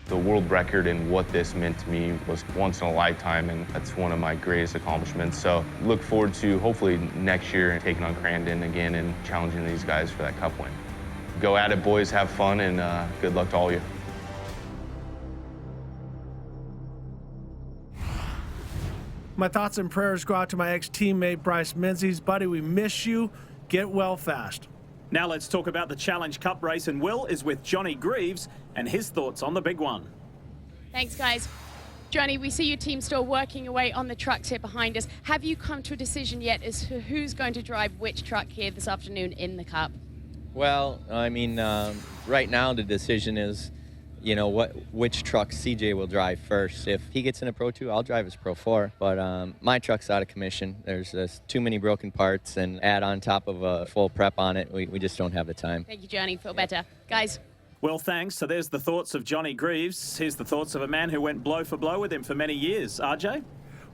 The world record and what this meant to me was once in a lifetime, and that's one of my greatest accomplishments. So look forward to hopefully next year taking on Crandon again and challenging these guys for that cup win. Go at it, boys. Have fun, and good luck to all of you. My thoughts and prayers go out to my ex-teammate, Bryce Menzies. Buddy, we miss you. Get well fast. Now let's talk about the Challenge Cup race, and Will is with Johnny Greaves and his thoughts on the big one. Thanks, guys. Johnny, we see your team still working away on the trucks here behind us. Have you come to a decision yet as to who's going to drive which truck here this afternoon in the Cup? Well, I mean, right now the decision is, you know, which truck CJ will drive first. If he gets in a Pro 2, I'll drive his Pro 4. But my truck's out of commission. There's just too many broken parts, and add on top of a full prep on it, we just don't have the time. Thank you, Johnny. Feel better. Guys. Well, thanks. So there's the thoughts of Johnny Greaves. Here's the thoughts of a man who went blow for blow with him for many years. RJ?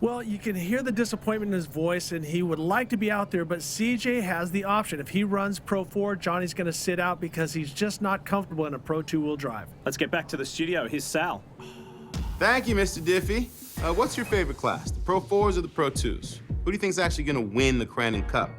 Well, you can hear the disappointment in his voice, and he would like to be out there, but CJ has the option. If he runs Pro 4, Johnny's going to sit out because he's just not comfortable in a Pro 2-wheel drive. Let's get back to the studio. Here's Sal. Thank you, Mr. Diffie. What's your favorite class, the Pro 4s or the Pro 2s? Who do you think is actually going to win the Crandon Cup?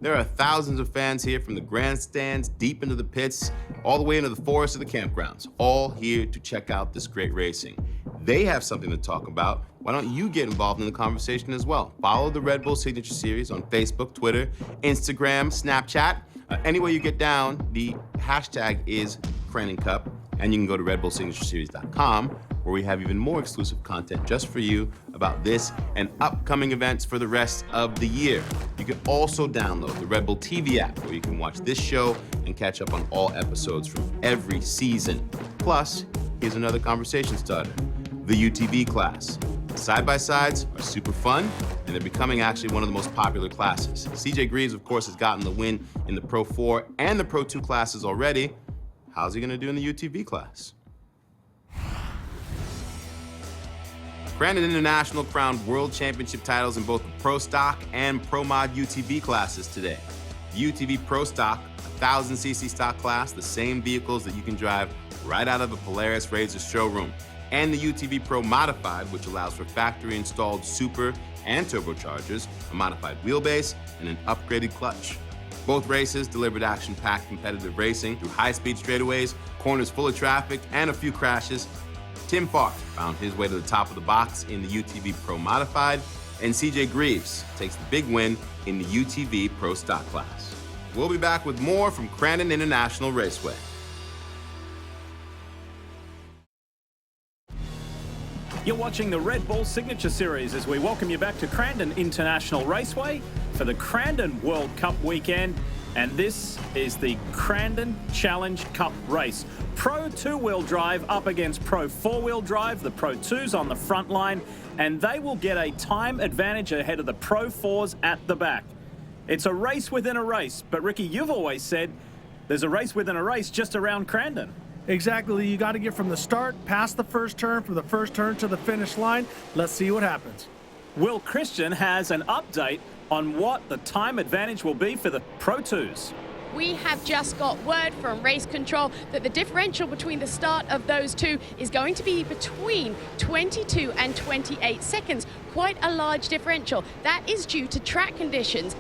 There are thousands of fans here from the grandstands, deep into the pits, all the way into the forest of the campgrounds, all here to check out this great racing. They have something to talk about. Why don't you get involved in the conversation as well? Follow the Red Bull Signature Series on Facebook, Twitter, Instagram, Snapchat. Anywhere you get down, the hashtag is Crandon Cup, and you can go to redbullsignatureseries.com, where we have even more exclusive content just for you about this and upcoming events for the rest of the year. You can also download the Red Bull TV app, where you can watch this show and catch up on all episodes from every season. Plus, here's another conversation starter, the UTV class. Side-by-sides are super fun, and they're becoming actually one of the most popular classes. CJ Greaves, of course, has gotten the win in the Pro 4 and the Pro 2 classes already. How's he gonna do in the UTV class? Crandon International crowned world championship titles in both the Pro Stock and Pro Mod UTV classes today. The UTV Pro Stock, 1,000cc stock class, the same vehicles that you can drive right out of a Polaris RZR showroom. And the UTV Pro Modified, which allows for factory-installed super and turbochargers, a modified wheelbase, and an upgraded clutch. Both races delivered action-packed competitive racing through high-speed straightaways, corners full of traffic, and a few crashes. Tim Farr found his way to the top of the box in the UTV Pro Modified, and CJ Greaves takes the big win in the UTV Pro Stock class. We'll be back with more from Crandon International Raceway. You're watching the Red Bull Signature Series as we welcome you back to Crandon International Raceway for the Crandon World Cup weekend. And this is the Crandon Challenge Cup race. Pro 2-wheel drive up against Pro 4-wheel drive. The Pro 2s on the front line, and they will get a time advantage ahead of the Pro 4s at the back. It's a race within a race, but Ricky, you've always said there's a race within a race just around Crandon. Exactly. You got to get from the start, past the first turn, from the first turn to the finish line. Let's see what happens. Will Christian has an update on what the time advantage will be for the Pro 2s. We have just got word from race control that the differential between the start of those two is going to be between 22 and 28 seconds. Quite a large differential. That is due to track conditions.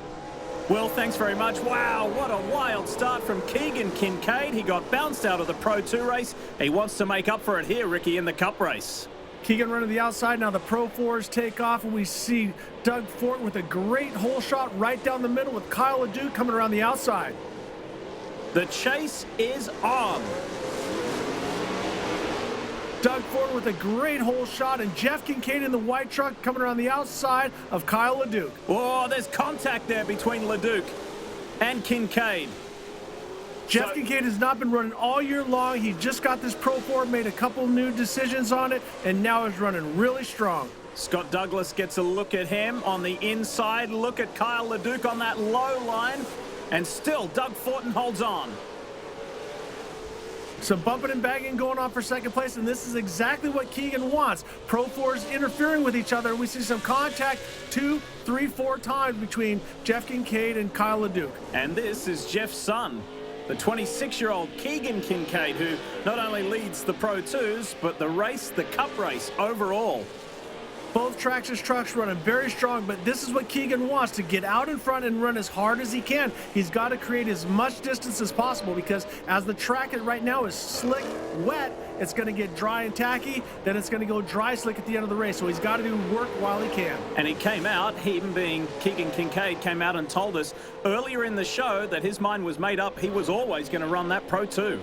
Well, thanks very much. Wow, what a wild start from Keegan Kincaid. He got bounced out of the Pro 2 race. He wants to make up for it here, Ricky, in the Cup race. Keegan running the outside. Now the Pro 4s take off, and we see Doug Fort with a great hole shot right down the middle with Kyle LeDuc coming around the outside. The chase is on. Doug Ford with a great hole shot, and Jeff Kincaid in the white truck coming around the outside of Kyle LeDuc. Oh, there's contact there between LeDuc and Kincaid. Jeff Kincaid has not been running all year long. He just got this Pro 4, made a couple new decisions on it, and now is running really strong. Scott Douglas gets a look at him on the inside. Look at Kyle LeDuc on that low line, and still Doug Fortin holds on. Some bumping and banging going on for second place, and this is exactly what Keegan wants. Pro 4s interfering with each other. We see some contact 2, 3, 4 times between Jeff Kincaid and Kyle LeDuc. And this is Jeff's son, the 26-year-old Keegan Kincaid, who not only leads the Pro 2s, but the race, the Cup race overall. Both Traxxas trucks running very strong, but this is what Keegan wants, to get out in front and run as hard as he can. He's got to create as much distance as possible, because as the track right now is slick, wet, it's going to get dry and tacky, then it's going to go dry slick at the end of the race. So he's got to do work while he can. And he came out, he being Keegan Kincaid, came out and told us earlier in the show that his mind was made up. He was always going to run that Pro 2.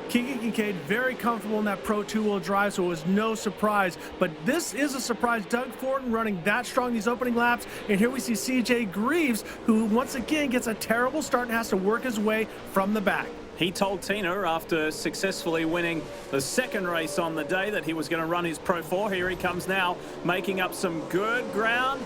Keegan Kincaid very comfortable in that Pro 2-wheel drive, so it was no surprise. But this is a surprise. Doug Thornton running that strong these opening laps. And here we see CJ Greaves, who once again gets a terrible start and has to work his way from the back. He told Tina after successfully winning the second race on the day that he was going to run his Pro 4. Here he comes now, making up some good ground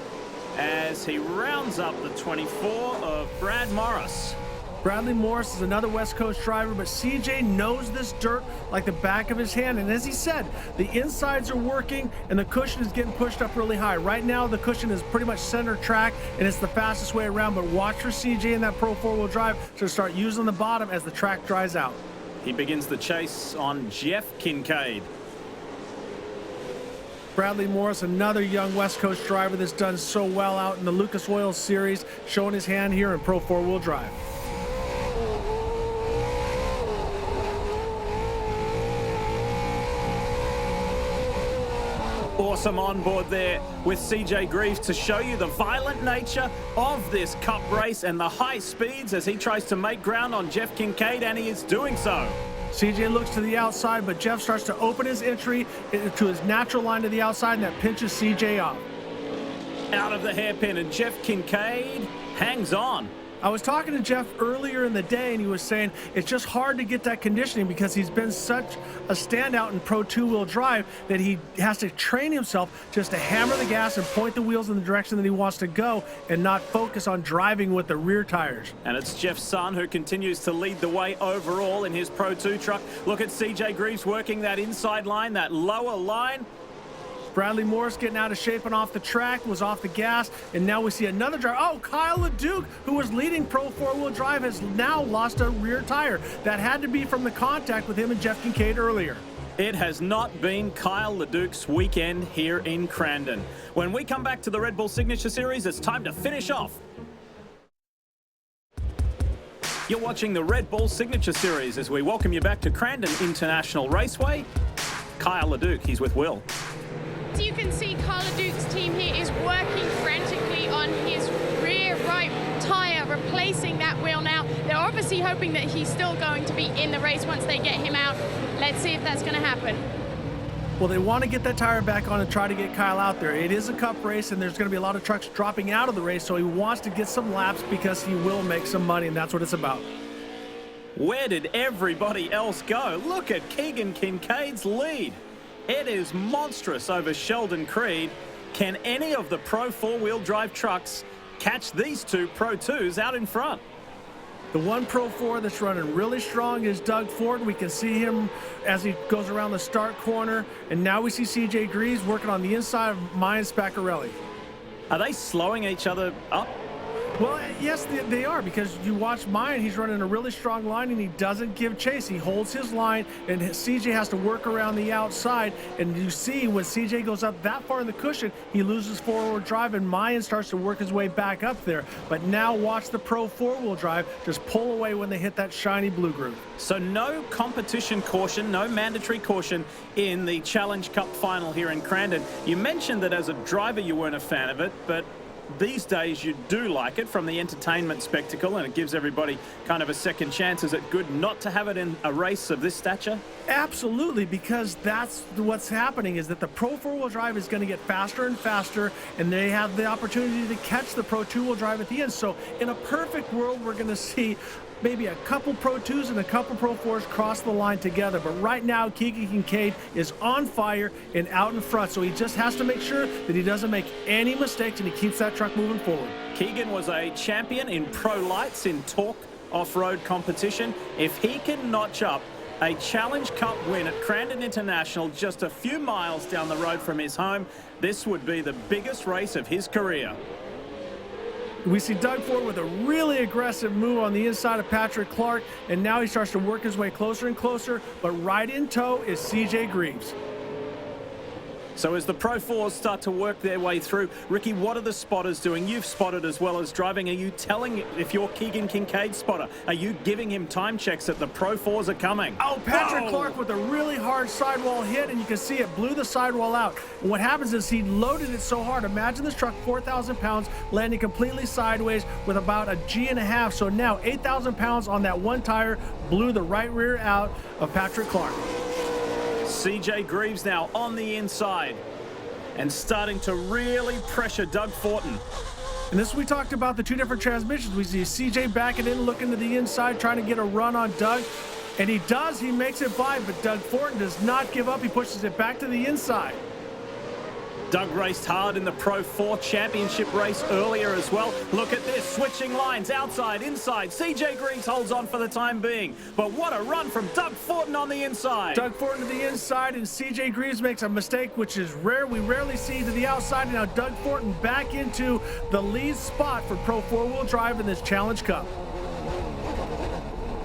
as he rounds up the 24 of Brad Morris. Bradley Morris is another West Coast driver, but CJ knows this dirt like the back of his hand. And as he said, the insides are working and the cushion is getting pushed up really high. Right now, the cushion is pretty much center track and it's the fastest way around, but watch for CJ in that Pro 4-wheel drive to start using the bottom as the track dries out. He begins the chase on Jeff Kincaid. Bradley Morris, another young West Coast driver that's done so well out in the Lucas Oil Series, showing his hand here in Pro 4-wheel drive. Awesome on board there with CJ Greaves to show you the violent nature of this Cup race and the high speeds as he tries to make ground on Jeff Kincaid, and he is doing so. CJ looks to the outside, but Jeff starts to open his entry to his natural line to the outside, and that pinches CJ off. Out of the hairpin, and Jeff Kincaid hangs on. I was talking to Jeff earlier in the day, and he was saying it's just hard to get that conditioning because he's been such a standout in Pro 2-wheel drive that he has to train himself just to hammer the gas and point the wheels in the direction that he wants to go and not focus on driving with the rear tires. And it's Jeff's son who continues to lead the way overall in his Pro 2 truck. Look at CJ Greaves working that inside line, that lower line. Bradley Morris getting out of shape and off the track, was off the gas, and now we see another driver. Oh, Kyle LeDuc, who was leading Pro 4-wheel drive, has now lost a rear tire. That had to be from the contact with him and Jeff Kincaid earlier. It has not been Kyle LeDuc's weekend here in Crandon. When we come back to the Red Bull Signature Series, it's time to finish off. You're watching the Red Bull Signature Series as we welcome you back to Crandon International Raceway. Kyle LeDuc, he's with Will. So you can see Kyle LeDuc's team here is working frantically on his rear right tire, replacing that wheel now. They're obviously hoping that he's still going to be in the race once they get him out. Let's see if that's going to happen. Well, they want to get that tire back on and try to get Kyle out there. It is a Cup race, and there's going to be a lot of trucks dropping out of the race, so he wants to get some laps because he will make some money, and that's what it's about. Where did everybody else go? Look at Keegan Kincaid's lead. It is monstrous over Sheldon Creed. Can any of the Pro 4-wheel drive trucks catch these two Pro 2s out in front? The one Pro 4 that's running really strong is Doug Ford. We can see him as he goes around the start corner. And now we see CJ Greaves working on the inside of Mayan Spaccarelli. Are they slowing each other up? Well, yes, they are, because you watch Mayan, he's running a really strong line and he doesn't give chase. He holds his line and CJ has to work around the outside. And you see when CJ goes up that far in the cushion, he loses forward drive and Mayan starts to work his way back up there. But now watch the Pro 4-wheel drive just pull away when they hit that shiny blue groove. So no competition caution, no mandatory caution in the Challenge Cup final here in Crandon. You mentioned that as a driver you weren't a fan of it, but these days you do like it from the entertainment spectacle, and it gives everybody kind of a second chance. Is it good not to have it in a race of this stature? Absolutely, because that's what's happening, is that the Pro 4-wheel drive is going to get faster and faster, and they have the opportunity to catch the Pro 2-wheel drive at the end. So in a perfect world, we're going to see maybe a couple Pro 2s and a couple Pro 4s cross the line together. But right now, Keegan Kincaid is on fire and out in front. So he just has to make sure that he doesn't make any mistakes and he keeps that truck moving forward. Keegan was a champion in Pro Lights in Torque off-road competition. If he can notch up a Challenge Cup win at Crandon International just a few miles down the road from his home, this would be the biggest race of his career. We see Doug Ford with a really aggressive move on the inside of Patrick Clark, and now he starts to work his way closer and closer, but right in tow is CJ Greaves. So as the Pro 4s start to work their way through, Ricky, what are the spotters doing? You've spotted as well as driving. Are you telling, if you're Keegan Kincaid's spotter, are you giving him time checks that the Pro 4s are coming? Oh, Patrick Clark with a really hard sidewall hit, and you can see it blew the sidewall out. And what happens is he loaded it so hard. Imagine this truck, 4,000 pounds, landing completely sideways with about a G1/2. So now 8,000 pounds on that one tire blew the right rear out of Patrick Clark. CJ Greaves now on the inside and starting to really pressure Doug Fortin. And this, we talked about the two different transmissions. We see CJ backing in, looking to the inside, trying to get a run on Doug. And he does, he makes it by, but Doug Fortin does not give up. He pushes it back to the inside. Doug raced hard in the Pro 4 championship race earlier as well. Look at this, switching lines, outside, inside. CJ Greaves holds on for the time being. But what a run from Doug Fortin on the inside. Doug Fortin to the inside, and CJ Greaves makes a mistake, which is rare. We rarely see to the outside. And now Doug Fortin back into the lead spot for Pro 4-wheel drive in this Challenge Cup.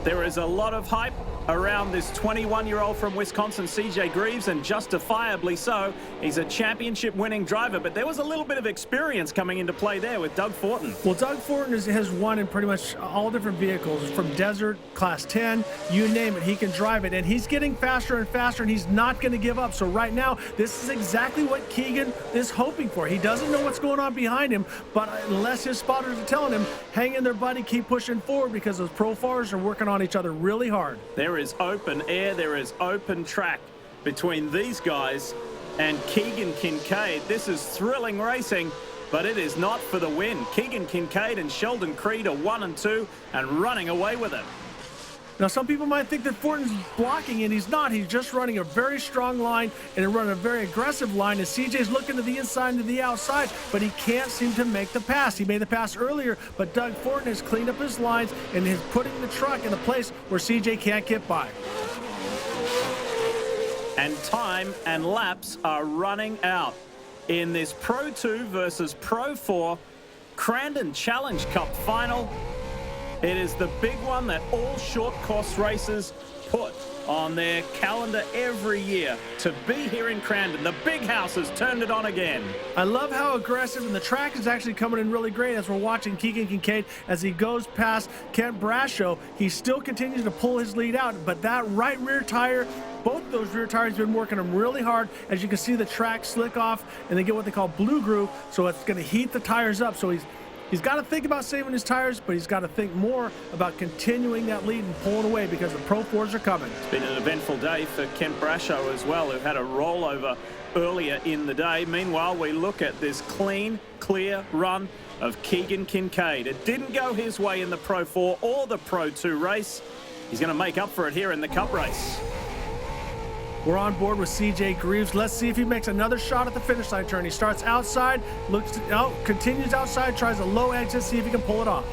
There is a lot of hype around this 21-year-old from Wisconsin, CJ Greaves, and justifiably so. He's a championship-winning driver, but there was a little bit of experience coming into play there with Doug Fortin. Well, Doug Fortin has won in pretty much all different vehicles, from desert, class 10, you name it, he can drive it, and he's getting faster and faster, and he's not going to give up. So right now, this is exactly what Keegan is hoping for. He doesn't know what's going on behind him, but unless his spotters are telling him, hang in there, buddy, keep pushing forward, because those Pro 4s are working on each other really hard. There is open air, there is open track between these guys and Keegan Kincaid. This is thrilling racing, but it is not for the win. Keegan Kincaid and Sheldon Creed are 1 and 2 and running away with it. Now, some people might think that Fortin's blocking, and he's not. He's just running a very strong line and running a very aggressive line, and CJ's looking to the inside and to the outside, but he can't seem to make the pass. He made the pass earlier, but Doug Fortin has cleaned up his lines and is putting the truck in a place where CJ can't get by. And time and laps are running out in this Pro 2 versus Pro 4 Crandon Challenge Cup final. It is the big one that all short course racers put on their calendar every year to be here in Crandon. The big house has turned it on again. I love how aggressive, and the track is actually coming in really great as we're watching Keegan Kincaid as he goes past Kent Brasho. He still continues to pull his lead out, but that right rear tire, both those rear tires have been working them really hard. As you can see, the track slick off, and they get what they call blue groove, so it's going to heat the tires up. So He's got to think about saving his tires, but he's got to think more about continuing that lead and pulling away, because the Pro 4s are coming. It's been an eventful day for Kent Brasho as well, who had a rollover earlier in the day. Meanwhile, we look at this clean, clear run of Keegan Kincaid. It didn't go his way in the Pro 4 or the Pro 2 race. He's going to make up for it here in the Cup race. We're on board with CJ Greaves. Let's see if he makes another shot at the finish line turn. He starts outside, continues outside, tries a low exit, see if he can pull it off.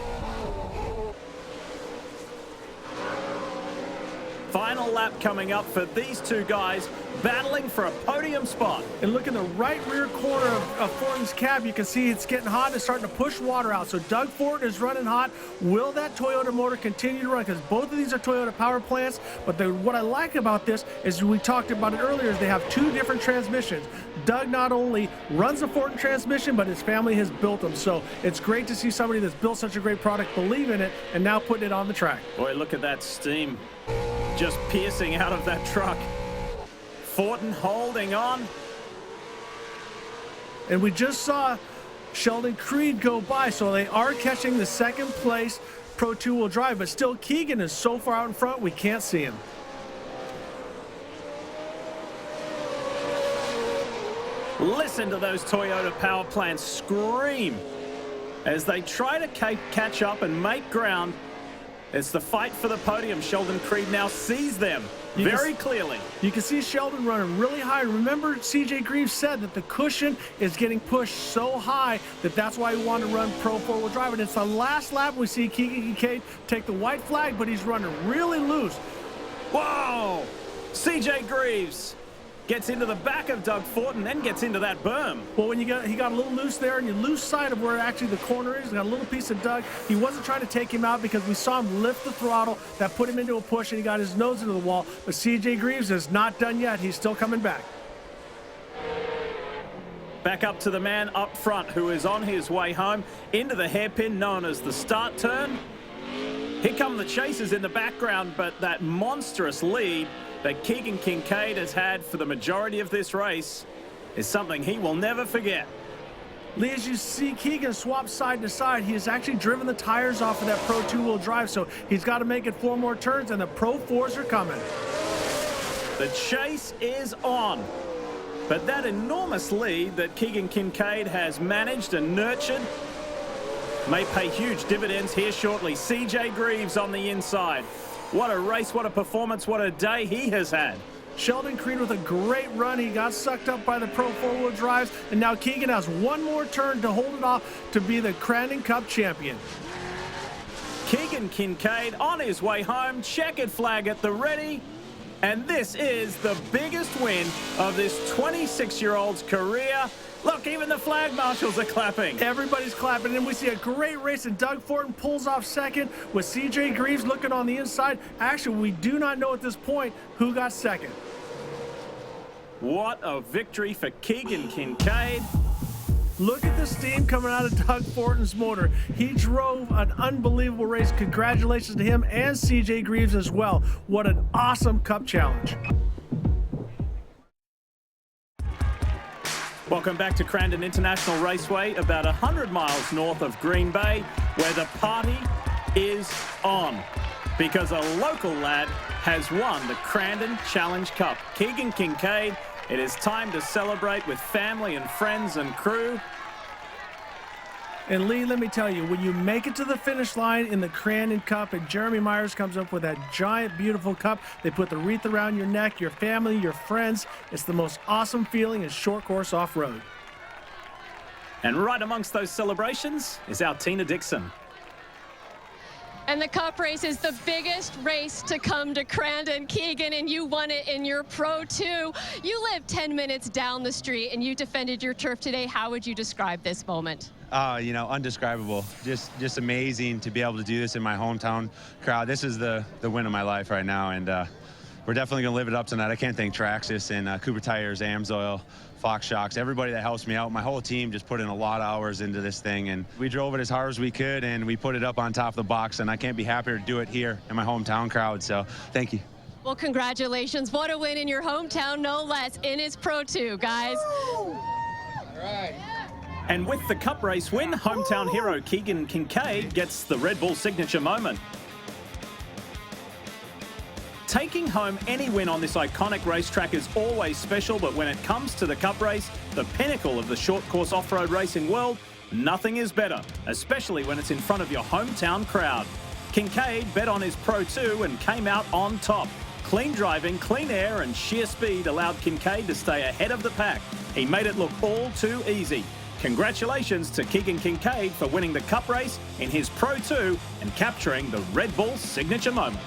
Final lap coming up for these two guys battling for a podium spot. And look in the right rear corner of Fortin's cab, you can see it's getting hot. It's starting to push water out. So Doug Fortin is running hot. Will that Toyota motor continue to run? Because both of these are Toyota power plants. But what I like about this is, we talked about it earlier, is they have two different transmissions. Doug not only runs a Fortin transmission, but his family has built them. So it's great to see somebody that's built such a great product believe in it and now putting it on the track. Boy, look at that steam just piercing out of that truck. Fortin holding on. And we just saw Sheldon Creed go by, so they are catching the second place Pro 2-wheel drive, but still Keegan is so far out in front we can't see him. Listen to those Toyota power plants scream as they try to catch up and make ground. It's the fight for the podium. Sheldon Creed now sees them very clearly. You can see Sheldon running really high. Remember, CJ Greaves said that the cushion is getting pushed so high that that's why he wanted to run Pro 4-wheel drive. And it's the last lap we see Keegan Kincaid take the white flag, but he's running really loose. Whoa! CJ Greaves gets into the back of Doug Fortin, then gets into that berm. Well, when he got a little loose there, and you lose sight of where actually the corner is, got a little piece of Doug. He wasn't trying to take him out, because we saw him lift the throttle. That put him into a push, and he got his nose into the wall. But CJ Greaves is not done yet. He's still coming back. Back up to the man up front who is on his way home into the hairpin known as the start turn. Here come the chasers in the background, but that monstrous lead that Keegan Kincaid has had for the majority of this race is something he will never forget. Lee, as you see Keegan swap side to side, he has actually driven the tires off of that Pro 2-wheel drive, so he's got to make it 4 more turns, and the Pro 4s are coming. The chase is on. But that enormous lead that Keegan Kincaid has managed and nurtured may pay huge dividends here shortly. CJ Greaves on the inside. What a race, what a performance, what a day he has had. Sheldon Creed with a great run. He got sucked up by the Pro 4-wheel drives, and now Keegan has 1 more turn to hold it off to be the Crandon Cup champion. Keegan Kincaid on his way home, checkered flag at the ready, and this is the biggest win of this 26-year-old's career. Look, even the flag marshals are clapping. Everybody's clapping, and we see a great race, and Doug Fortin pulls off second with CJ Greaves looking on the inside. Actually, we do not know at this point who got second. What a victory for Keegan Kincaid. Look at the steam coming out of Doug Fortin's motor. He drove an unbelievable race. Congratulations to him and CJ Greaves as well. What an awesome Cup challenge. Welcome back to Crandon International Raceway, about 100 miles north of Green Bay, where the party is on. Because a local lad has won the Crandon Challenge Cup. Keegan Kincaid, it is time to celebrate with family and friends and crew. And Lee, let me tell you, when you make it to the finish line in the Crandon Cup and Jeremy Myers comes up with that giant, beautiful cup, they put the wreath around your neck, your family, your friends. It's the most awesome feeling in short course off-road. And right amongst those celebrations is our Tina Dixon. And the Cup race is the biggest race to come to Crandon, Keegan, and you won it in your Pro 2. You live 10 minutes down the street, and you defended your turf today. How would you describe this moment? You know, undescribable. Just amazing to be able to do this in my hometown crowd. This is the win of my life right now, and we're definitely going to live it up tonight. I can't thank Traxxas and Cooper Tires, Amsoil, Fox Shocks, everybody that helps me out. My whole team just put in a lot of hours into this thing, and we drove it as hard as we could, and we put it up on top of the box, and I can't be happier to do it here in my hometown crowd, so thank you. Well, congratulations. What a win in your hometown, no less, in his Pro 2, guys. All right. And with the Cup race win, hometown hero Keegan Kincaid gets the Red Bull signature moment. Taking home any win on this iconic racetrack is always special, but when it comes to the Cup race, the pinnacle of the short course off-road racing world, nothing is better, especially when it's in front of your hometown crowd. Kincaid bet on his Pro 2 and came out on top. Clean driving, clean air and sheer speed allowed Kincaid to stay ahead of the pack. He made it look all too easy. Congratulations to Keegan Kincaid for winning the Cup race in his Pro 2 and capturing the Red Bull signature moment.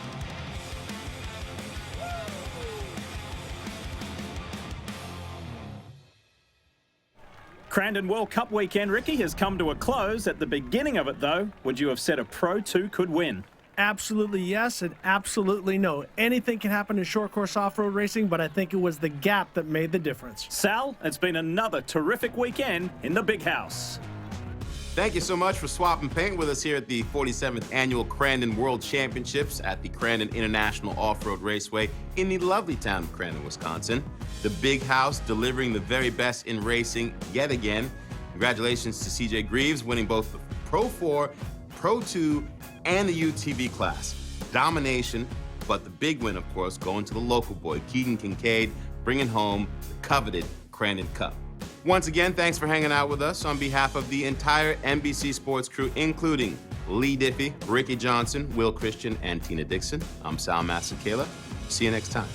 Crandon World Cup weekend, Ricky, has come to a close. At the beginning of it, though, would you have said a Pro 2 could win? Absolutely yes and absolutely no. Anything can happen in short course off-road racing, but I think it was the gap that made the difference. Sal, it's been another terrific weekend in the Big House. Thank you so much for swapping paint with us here at the 47th Annual Crandon World Championships at the Crandon International Off-Road Raceway in the lovely town of Crandon, Wisconsin. The Big House delivering the very best in racing yet again. Congratulations to CJ Greaves winning both the Pro 4, Pro 2, and the UTV class. Domination, but the big win, of course, going to the local boy, Keegan Kincaid, bringing home the coveted Crandon Cup. Once again, thanks for hanging out with us. On behalf of the entire NBC Sports crew, including Lee Diffie, Ricky Johnson, Will Christian, and Tina Dixon, I'm Sal Masekela. See you next time.